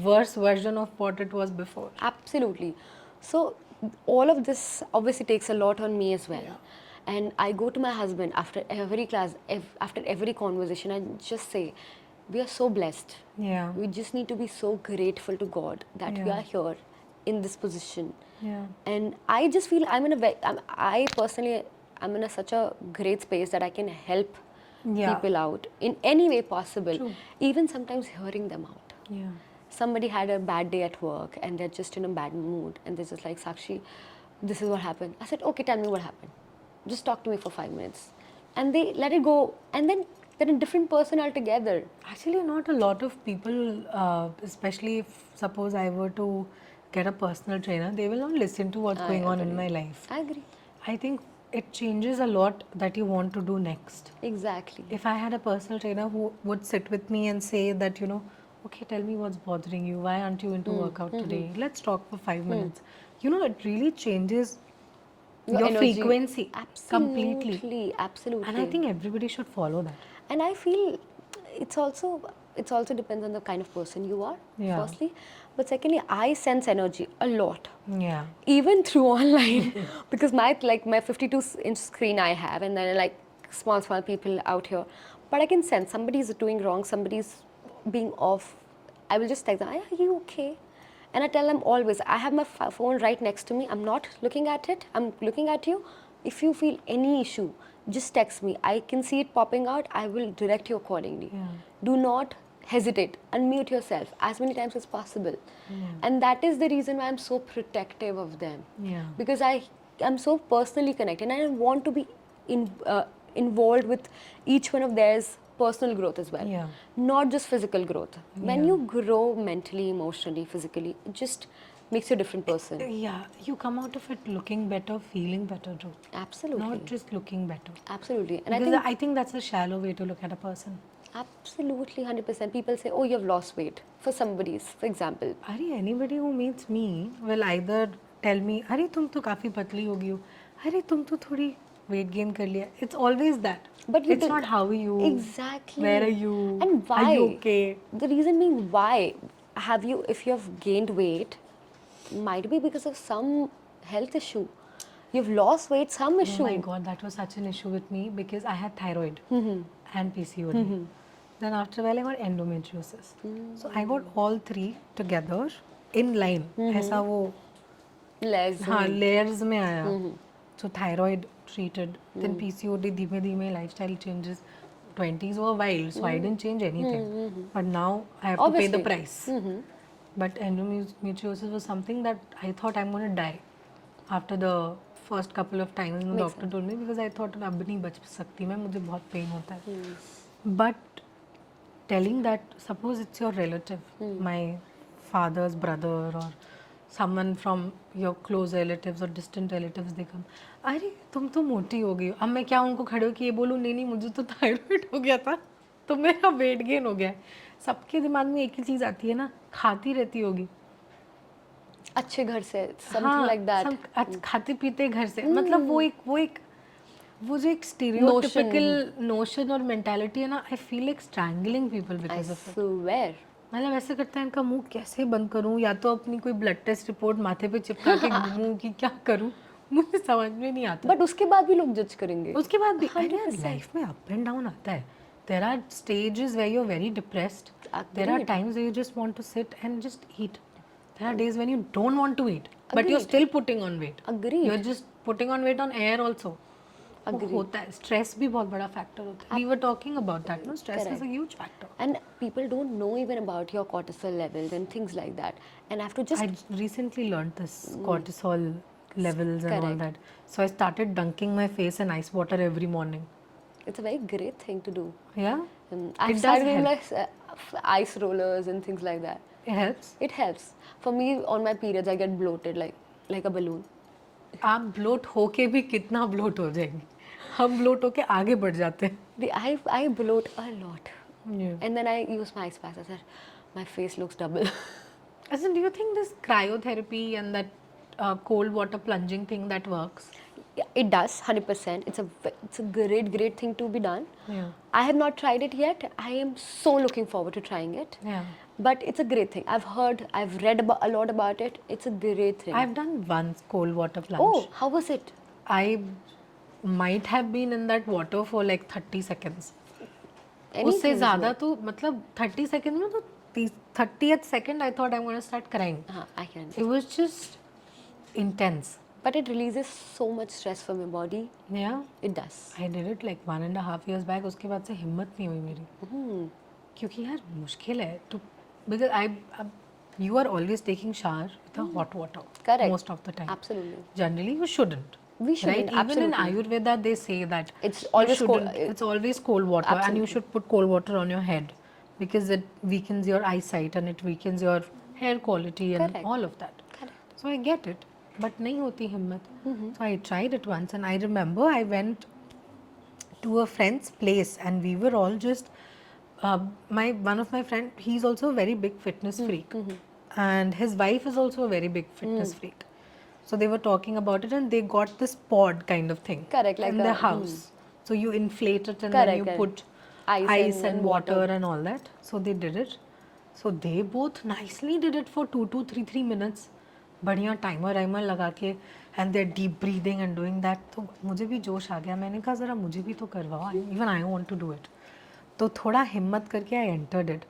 worse version of what it was before. Absolutely. So all of this obviously takes a lot on me as well. And I go to my husband after every class, after every conversation, I just say, we are so blessed. Yeah. We just need to be so grateful to God that we Yeah. are here in this position. Yeah. And I just feel I personally, I'm in such a great space that I can help Yeah. people out in any way possible. True. Even sometimes hearing them out. Yeah. Somebody had a bad day at work and they're just in a bad mood and they're just like, Sakshi, this is what happened. I said, okay, tell me what happened. Just talk to me for 5 minutes. And they let it go. And then they're a different person altogether. Actually, not a lot of people, especially if suppose I were to get a personal trainer, they will not listen to what's going on in my life. I agree. I think it changes a lot that you want to do next. Exactly. If I had a personal trainer who would sit with me and say that, okay, tell me what's bothering you. Why aren't you into workout today? Let's talk for 5 minutes. It really changes your energy. frequency completely. Absolutely. Absolutely. And I think everybody should follow that. And I feel it's also depends on the kind of person you are, Yeah. firstly. But secondly, I sense energy a lot. Yeah. Even through online. Because my 52-inch screen I have, and then small people out here. But I can sense somebody's doing wrong, somebody's being off, I will just text them, are you okay? And I tell them always, I have my phone right next to me. I'm not looking at it. I'm looking at you. If you feel any issue, just text me. I can see it popping out. I will direct you accordingly. Yeah. Do not hesitate. Unmute yourself as many times as possible. And that is the reason why I'm so protective of them. Yeah. Because I am so personally connected and I want to be involved with each one of theirs personal growth as well. Yeah. Not just physical growth. When Yeah. you grow mentally, emotionally, physically, it just makes you a different person. Yeah, you come out of it looking better, feeling better too. Absolutely. Not just looking better. Absolutely. And Because I think that's a shallow way to look at a person. absolutely 100%. People say, oh, you've lost weight. For somebody's, for example. Arey, anybody who meets me will either tell me, Arey, तुम तो काफी पतली हो गई हो. Arey, तुम तो थोड़ी weight gain कर लिया. It's always that. But you it's not how are you. Exactly. Where are you? And why? Are you okay? The reason being why have you, if you have gained weight, might be because of some health issue. You've lost weight, some issue. Oh my God, that was such an issue with me because I had thyroid and PCOD. Then after a while I got endometriosis. So I got all three together in line. ऐसा वो Less. हाँ layers में आया. So thyroid treated, then PCOD धीमे धीमे lifestyle changes. 20s were wild, so I didn't change anything. But now I have to pay the price. But endometriosis was something that I thought I'm going to die after the first couple of times the doctor told me, because I thought अब नहीं बच सकती मैं, मुझे बहुत pain होता है. But telling that, suppose it's your relative, my father's brother or someone from your close relatives or distant relatives, they come, अरे तुम तो मोटी हो गई हो. अब मैं क्या उनको खड़े होकर ये बोलूँ, नहीं नहीं मुझे तो थायराइड हो गया था तो मेरा वेट गेन हो गया है. सबके दिमाग में एक ही चीज़ आती है ना, खाती रहती होगी अच्छे घर से, something like that. खाते पीते घर से. मतलब वो जो एक स्टीरियोटिपिकल नोशन और मेंटालिटी है ना, I feel like strangling people because of it. Swear. मतलब ऐसे करता है, इनका मुंह कैसे बंद करूं, या तो अपनी कोई ब्लड टेस्ट रिपोर्ट माथे पे चिपका के घूमूं कि क्या करूं, मुझे समझ में नहीं आता. बट उसके बाद भी लोग जज करेंगे. उसके बाद भी लाइफ में अप एंड डाउन आता है. There are stages where you're very depressed. There are times where you just want to sit and just eat. There are days when you don't want to eat, but you're still putting on weight. Agreed. You're just putting on weight on air also. Agreed. होता है. Stress भी बहुत बड़ा factor होता है. We were talking about that, no? Stress is a huge factor. And people don't know even about your cortisol levels and things like that. And I have to just... I recently learned this cortisol levels and all that. So I started dunking my face in ice water every morning. It's a very great thing to do. Yeah? I've started doing like ice rollers and things like that. It helps. It helps. For me, on my periods, I get bloated like a balloon. आप bloat होके भी कितना bloat हो जाएंगे. हम bloat होके आगे बढ़ जाते हैं. I bloat a lot. Yeah. And then I use my ice packs. I said, my face looks double. Listen, do you think this cryotherapy and that cold water plunging thing that works? Yeah, it does, 100%. It's a great thing to be done. Yeah. I have not tried it yet. I am so looking forward to trying it. Yeah. But it's a great thing. I've read a lot about it. It's a great thing. I've done once cold water plunge. Oh, how was it? I might have been in that water for like 30 seconds. Anything उससे is ज़्यादा तो मतलब 30 seconds में तो 30th second I thought I'm going to start crying. I can. It was just intense. But it releases so much stress from your body. Yeah. It does. I did it like 1.5 years back. उसके बाद से हिम्मत नहीं हुई मेरी. क्योंकि यार मुश्किल है तो because you are always taking shower with a hot water. Correct. Most of the time. Absolutely. Generally you shouldn't. We shouldn't. Right? Even in Absolutely. Ayurveda they say that It's always cold. it's always cold water and you should put cold water on your head because it weakens your eyesight and it weakens your hair quality and Correct. all of that. Correct. So I get it, but नहीं होती हिम्मत. So I tried it once and I remember I went to a friend's place and we were all just one of my friend, he's also a very big fitness freak and his wife is also a very big fitness freak. So they were talking about it and they got this pod kind of thing. Correct, like in their house. So you inflate it and then you put ice and water and all that. So they did it. So they both nicely did it for 2 to 3 minutes. बढ़िया timer लगा के and they're deep breathing and doing that. तो मुझे भी जोश आ गया. मैंने कहा ज़रा मुझे भी तो करवाओ. Even I want to do it. तो थोड़ा हिम्मत करके I entered it.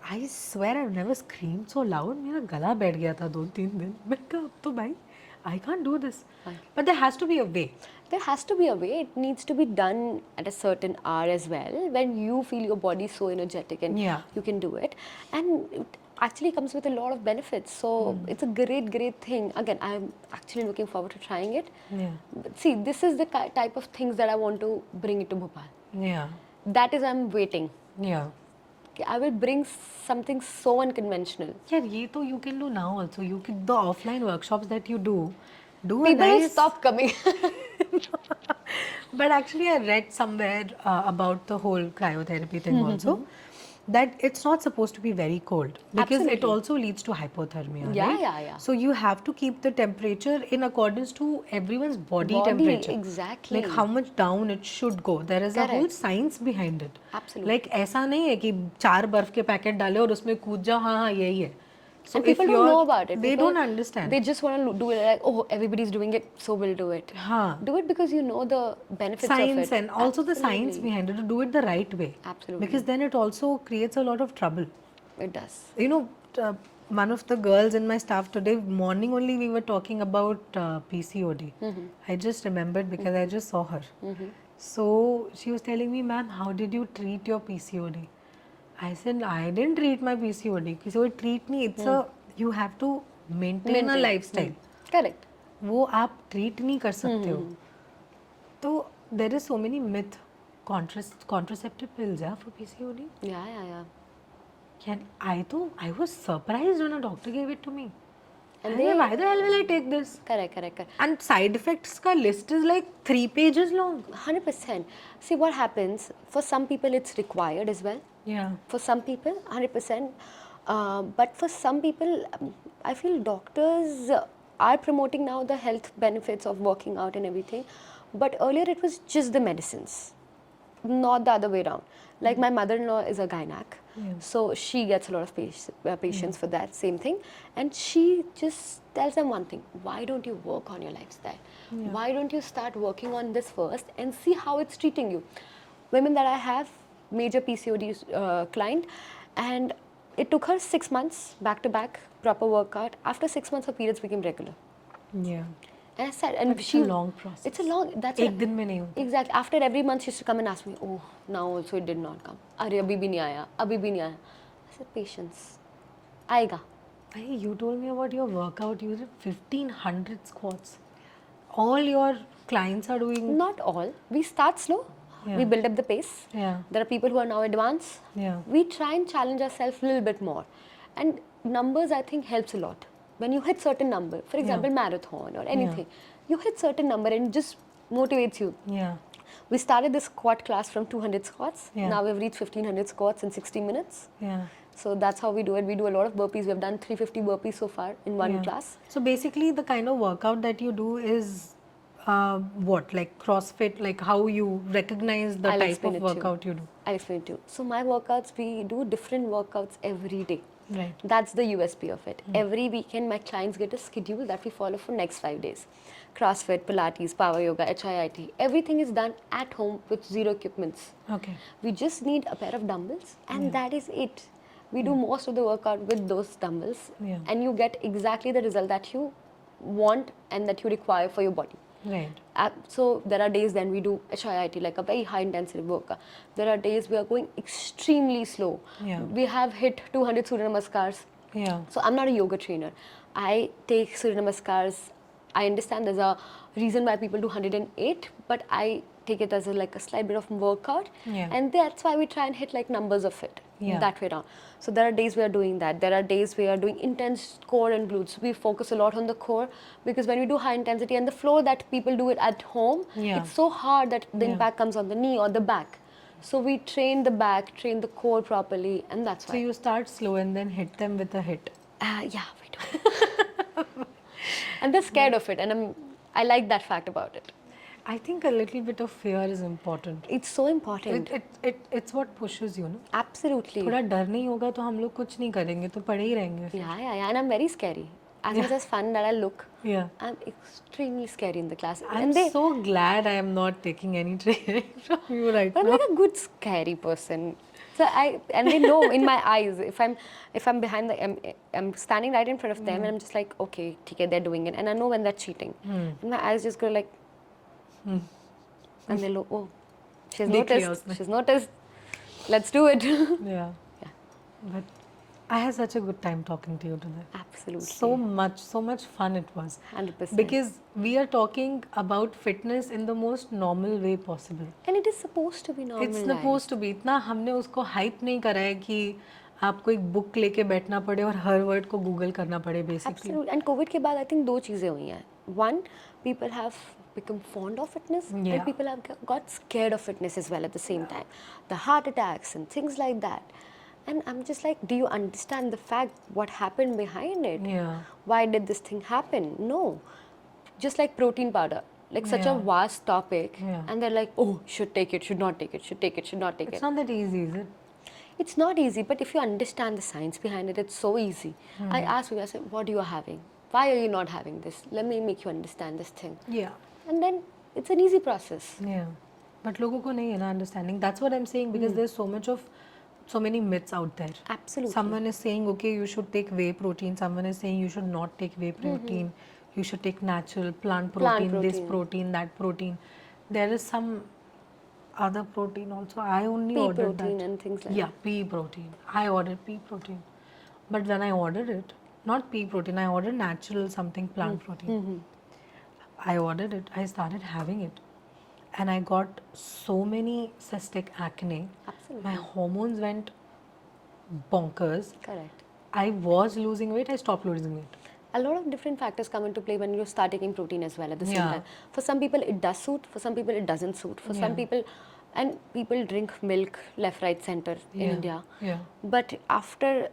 I swear I've never screamed so loud. मेरा गला बैठ गया था 2-3 दिन. मैं कहा अब तो भाई, I can't do this. But there has to be a way. There has to be a way. It needs to be done at a certain hour as well, when you feel your body is so energetic and Yeah. you can do it. And it actually comes with a lot of benefits. So it's a great thing. Again, I'm actually looking forward to trying it. Yeah. But see, this is the type of things that I want to bring it to Bhopal. Yeah. That is, I'm waiting. Yeah. Okay, I will bring something so unconventional. Yeah, ये तो you can do now also. You can, the offline workshops that you do a People will nice. stop coming. But actually, I read somewhere about the whole cryotherapy thing also, that it's not supposed to be very cold because it Absolutely. also leads to hypothermia. Yeah, right? yeah. So you have to keep the temperature in accordance to everyone's body Body, temperature. exactly. Like how much down it should go. There is a whole Correct. science behind it. Absolutely. Like ऐसा नहीं है कि 4 बर्फ के packet डाले और उसमें कूद जाओ, हाँ हाँ यही है. So And people if don't you're- know about it. They People- don't understand. They just want to do it like, oh, everybody's doing it, so we'll do it. हाँ. Do it because you know the benefits of Science it. and also the science Absolutely. behind it, to do it the right way. Absolutely. Because then it also creates a lot of trouble. It does. You know, one of the girls in my staff today morning only we were talking about PCOD. I just remembered because I just saw her. So she was telling me, ma'am, how did you treat your PCOD? I said, I didn't treat my PCOD. So treat me, it's a, you have to maintain a lifestyle. Correct. वो आप treat नहीं कर सकते हो. तो there is so many myth. Contraceptive pills, yeah, for PCOD. Yeah. And I was surprised when a doctor gave it to me. And I said, why the hell will I take this? Correct. And side effects ka list is like 3 pages long. 100%. See what happens, for some people it's required as well. Yeah. For some people, 100%. But for some people, I feel doctors are promoting now the health benefits of working out and everything. But earlier it was just the medicines, not the other way around. Like my mother-in-law is a gynac, so she gets a lot of patients for that same thing. And she just tells them one thing: why don't you work on your lifestyle? Why don't you start working on this first and see how it's treating you? Women that I have, major PCOD client, and it took her 6 months back to back, proper workout. After 6 months, her periods became regular. Yeah. And I said, and But it's a long process. It's a long. That's एक दिन में नहीं होता. Exactly. After every month, she used to come and ask me, oh, now also it did not come. अरे अभी भी नहीं आया, अभी भी नहीं आया. I said, patience. आएगा. Hey, you told me about your workout. You did 1500 squats. All your clients are doing. Not all. We start slow. Yeah. We build up the pace. Yeah. There are people who are now advanced. Yeah. We try and challenge ourselves a little bit more. And numbers, I think, helps a lot. When you hit certain number, for example, marathon or anything, you hit certain number and it just motivates you. Yeah. We started this squat class from 200 squats. Yeah. Now we've reached 1500 squats in 60 minutes. Yeah. So that's how we do it. We do a lot of burpees. We've done 350 burpees so far in one class. So basically, the kind of workout that you do is what? Like CrossFit? Like how you recognize the I'll type explain of it to you. workout you do? I'll explain it to you. So my workouts, we do different workouts every day. Right. That's the USP of it. Every weekend, my clients get a schedule that we follow for next 5 days. CrossFit, Pilates, Power Yoga, HIIT. Everything is done at home with zero equipments. Okay. We just need a pair of dumbbells and that is it. We do most of the workout with those dumbbells and you get exactly the result that you want and that you require for your body. Right. So there are days then we do HIIT, like a very high intensity workout. There are days we are going extremely slow. Yeah. We have hit 200 Surya Namaskars. Yeah. So I'm not a yoga trainer. I take Surya Namaskars. I understand there's a reason why people do 108, but I take it as like a slight bit of workout. Yeah. And that's why we try and hit like numbers of it. That way around. So there are days we are doing that. There are days we are doing intense core and glutes. We focus a lot on the core because when we do high intensity and the floor that people do it at home, it's so hard that the impact comes on the knee or the back. So we train the back, train the core properly, and that's why. So you start slow and then hit them with a hit. Yeah, we do. And they're scared of it, and I like that fact about it. I think a little bit of fear is important. It's so important. It's what pushes you, no? Absolutely. थोड़ा डर नहीं होगा तो हम लोग कुछ नहीं करेंगे तो पड़े ही रहेंगे. Yeah. And I'm very scary. As much as fun that I look, I'm extremely scary in the class. I'm so glad I am not taking any training from you right But I'm now. like a good scary person. So and they know in my eyes if I'm behind I'm standing right in front of them and I'm just like, okay, okay, they're doing it, and I know when they're cheating. And my eyes just go like, and they look, oh, she's noticed. Let's do it. Yeah. But I had such a good time talking to you today. Absolutely. So much fun it was. 100%. Because we are talking about fitness in the most normal way possible. And it is supposed to be normal. It's supposed to be. इतना हमने उसको hype नहीं करा है कि आपको एक book लेके बैठना पड़े और हर वर्ड को गूगल करना पड़े basically. Absolutely. And COVID के बाद I think दो चीज़ें हुई हैं. One, people have become fond of fitness, and people have got scared of fitness as well at the same time. The heart attacks and things like that. And I'm just like, do you understand the fact what happened behind it? Yeah. Why did this thing happen? No. Just like protein powder, like such a vast topic, and they're like, oh, should take it, should not take it, should take it, should not take it. It's not that easy, is it? It's not easy, but if you understand the science behind it, it's so easy. I ask you, I say, what are you having? Why are you not having this? Let me make you understand this thing. Yeah. And then it's an easy process. Yeah. But लोगों को नहीं है ना understanding. That's what I'm saying, because there's so many myths out there. Absolutely. Someone is saying, okay, you should take whey protein. Someone is saying you should not take whey protein. You should take natural plant protein, this protein, that protein. There is some other protein also. I only Pea ordered protein that. and things like Yeah, pea protein. I ordered pea protein. But when I ordered it, not pea protein, I ordered natural something plant protein. I ordered it. I started having it. And I got so many cystic acne. Absolutely. My hormones went bonkers. Correct. I was losing weight. I stopped losing weight. A lot of different factors come into play when you start taking protein as well at the same time. For some people it does suit, for some people it doesn't suit. For some people, and people drink milk left, right, center in India. Yeah. But after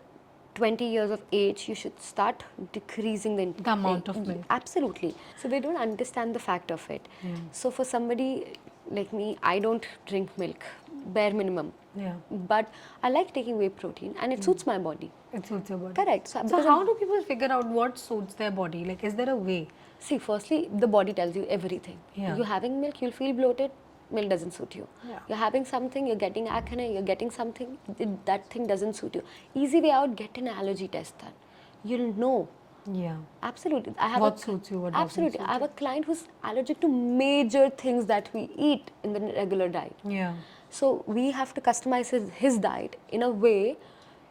20 years of age, you should start decreasing the amount of milk. Absolutely. So they don't understand the fact of it. So for somebody like me, I don't drink milk, bare minimum. Yeah. But I like taking whey protein, and it suits my body. It suits your body. Correct. So how do people figure out what suits their body? Like, is there a way? See, firstly, the body tells you everything. Yeah. You're having milk, you'll feel bloated, milk doesn't suit you. Yeah. You're having something, you're getting acne, you're getting something, that thing doesn't suit you. Easy way out, get an allergy test done. You'll know. Yeah. Absolutely. What suits you, what doesn't absolutely. suit I have a client who's allergic to major things that we eat in the regular diet. Yeah. So we have to customize his diet in a way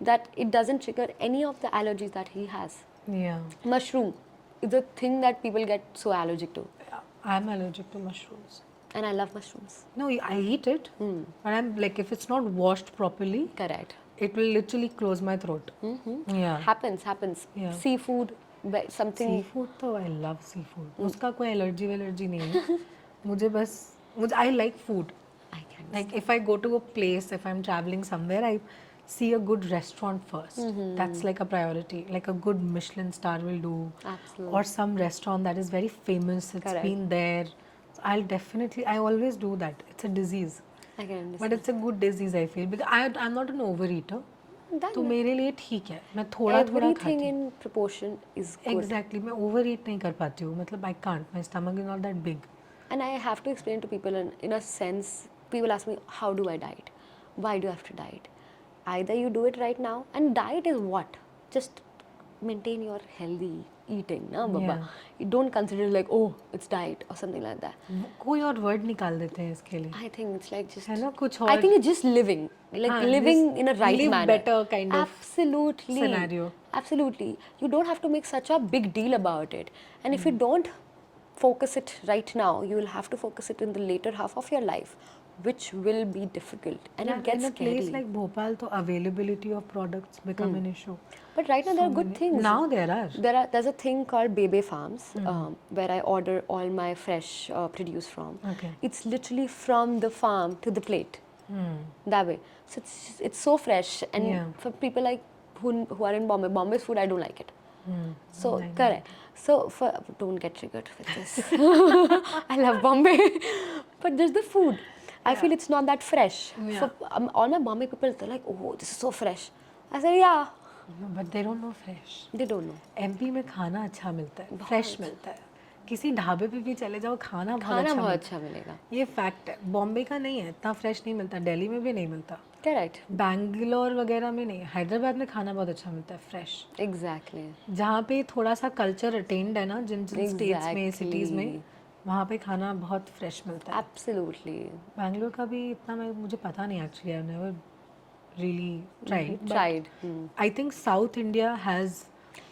that it doesn't trigger any of the allergies that he has. Yeah. Mushroom is a thing that people get so allergic to. I'm allergic to mushrooms. And I love mushrooms. No, I eat it. But I'm like, if it's not washed properly, Correct. it will literally close my throat. Yeah. Happens. Yeah. Seafood, something. Seafood though, I love seafood. उसका कोई allergy नहीं है. I like food. I can. Like if I go to a place, if I'm traveling somewhere, I see a good restaurant first. That's like a priority. Like a good Michelin star will do. Absolutely. Or some restaurant that is very famous. It's been there. So I always do that. It's a disease. I can understand. But it's a good disease, I feel. Because I'm not an overeater. तो मेरे लिए ठीक है. मैं थोड़ा खाती Everything हूँ. in proportion is good. Exactly. मैं overeat नहीं कर पाती हूँ. मतलब I can't. My stomach is not that big. And I have to explain to people in a sense, people ask me, how do I diet? Why do I have to diet? Either you do it right now, and diet is what? Just maintain your healthy eating, na, Baba? Yeah. You don't consider like, oh, it's diet or something like that. कोई और word निकाल देते हैं इसके लिए. I think it's like just, है ना कुछ और. I think it's just living, like living in a right live manner. better kind of Absolutely. scenario. Absolutely. You don't have to make such a big deal about it. And if you don't focus it right now, you will have to focus it in the later half of your life, which will be difficult, and it gets in a place scary. like Bhopal, so availability of products become an issue. But right now there are good things. Now there are. There's a thing called Bebe Farms, where I order all my fresh produce from. Okay. It's literally from the farm to the plate. That way. So it's so fresh, and for people like who are in Bombay, Bombay's food, I don't like it. So correct. So don't get triggered with this. I love Bombay, but there's the food. I feel it's not that fresh. So all my Bombay people, they're like, oh, this is so fresh. I said, yeah. No, but they don't know fresh. They don't know. MP में खाना अच्छा मिलता है, fresh मिलता है. किसी ढाबे पे भी चले जाओ, खाना बहुत अच्छा मिलेगा. ये फैक्ट है. बॉम्बे का नहीं है, इतना फ्रेश नहीं मिलता. दिल्ली में भी नहीं मिलता. Correct. बैंगलोर वगैरह में नहीं, हैदराबाद में खाना बहुत अच्छा मिलता है, फ्रेश. Exactly. जहाँ पे थोड़ा सा कल्चर अटेंड है ना, जिन जिन स्टेट्स में, सिटीज़ में, Exactly. वहाँ पे खाना बहुत फ्रेश मिलता है. Absolutely. बैंगलोर का भी इतना मुझे पता नहीं actually. I never really tried, but Tried. I think South India has,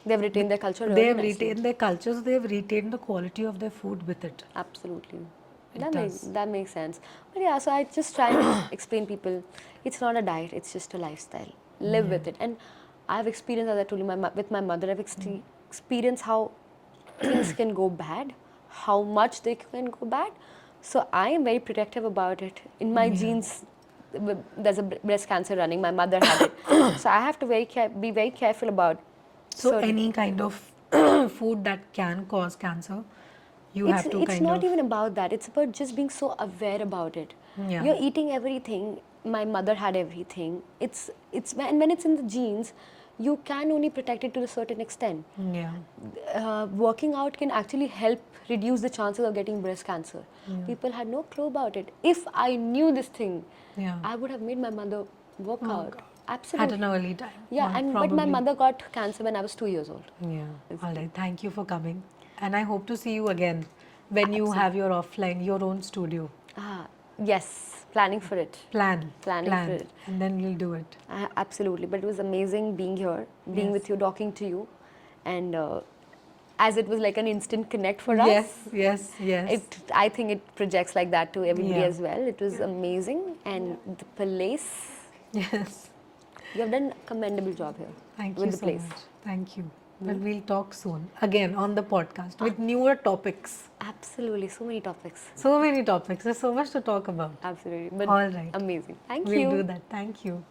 They've retained their culture they really have nicely. retained their cultures, they have retained the quality of their food with it. Absolutely. It does. That makes sense. But yeah, so I just try to explain people, it's not a diet, it's just a lifestyle. Live with it. And I've experienced, as I told you, with my mother, I've experienced how things can go bad, how much they can go bad. So I am very protective about it. In my genes, there's a breast cancer running. My mother had it. So I have to be very careful about So certain any kind of food that can cause cancer, you it's have to it's kind not of, even about that. It's about just being so aware about it. Yeah. You're eating everything. My mother had everything. It's when it's in the genes, you can only protect it to a certain extent. yeah. Working out can actually help reduce the chances of getting breast cancer. People had no clue about it. If I knew this thing, Yeah. I would have made my mother work out. At Absolutely. an early time. Yeah, Or but my probably. mother got cancer when I was 2 years old. Yeah. All right. Thank you for coming. And I hope to see you again when you have your offline, your own studio. Yes, planning for it. Planning For it. And then we'll do it. Absolutely, but it was amazing being here, being Yes. with you, talking to you, and as it was like an instant connect for Yes, us. yes, yes. I think it projects like that to everybody Yeah. as well. It was amazing, and the place, Yes. you have done a commendable job here. Thank with you the so place. much. Thank you. But we'll talk soon again on the podcast with newer topics. Absolutely, so many topics. So many topics. There's so much to talk about. Absolutely, but All right. amazing. Thank We'll you. do that. Thank you.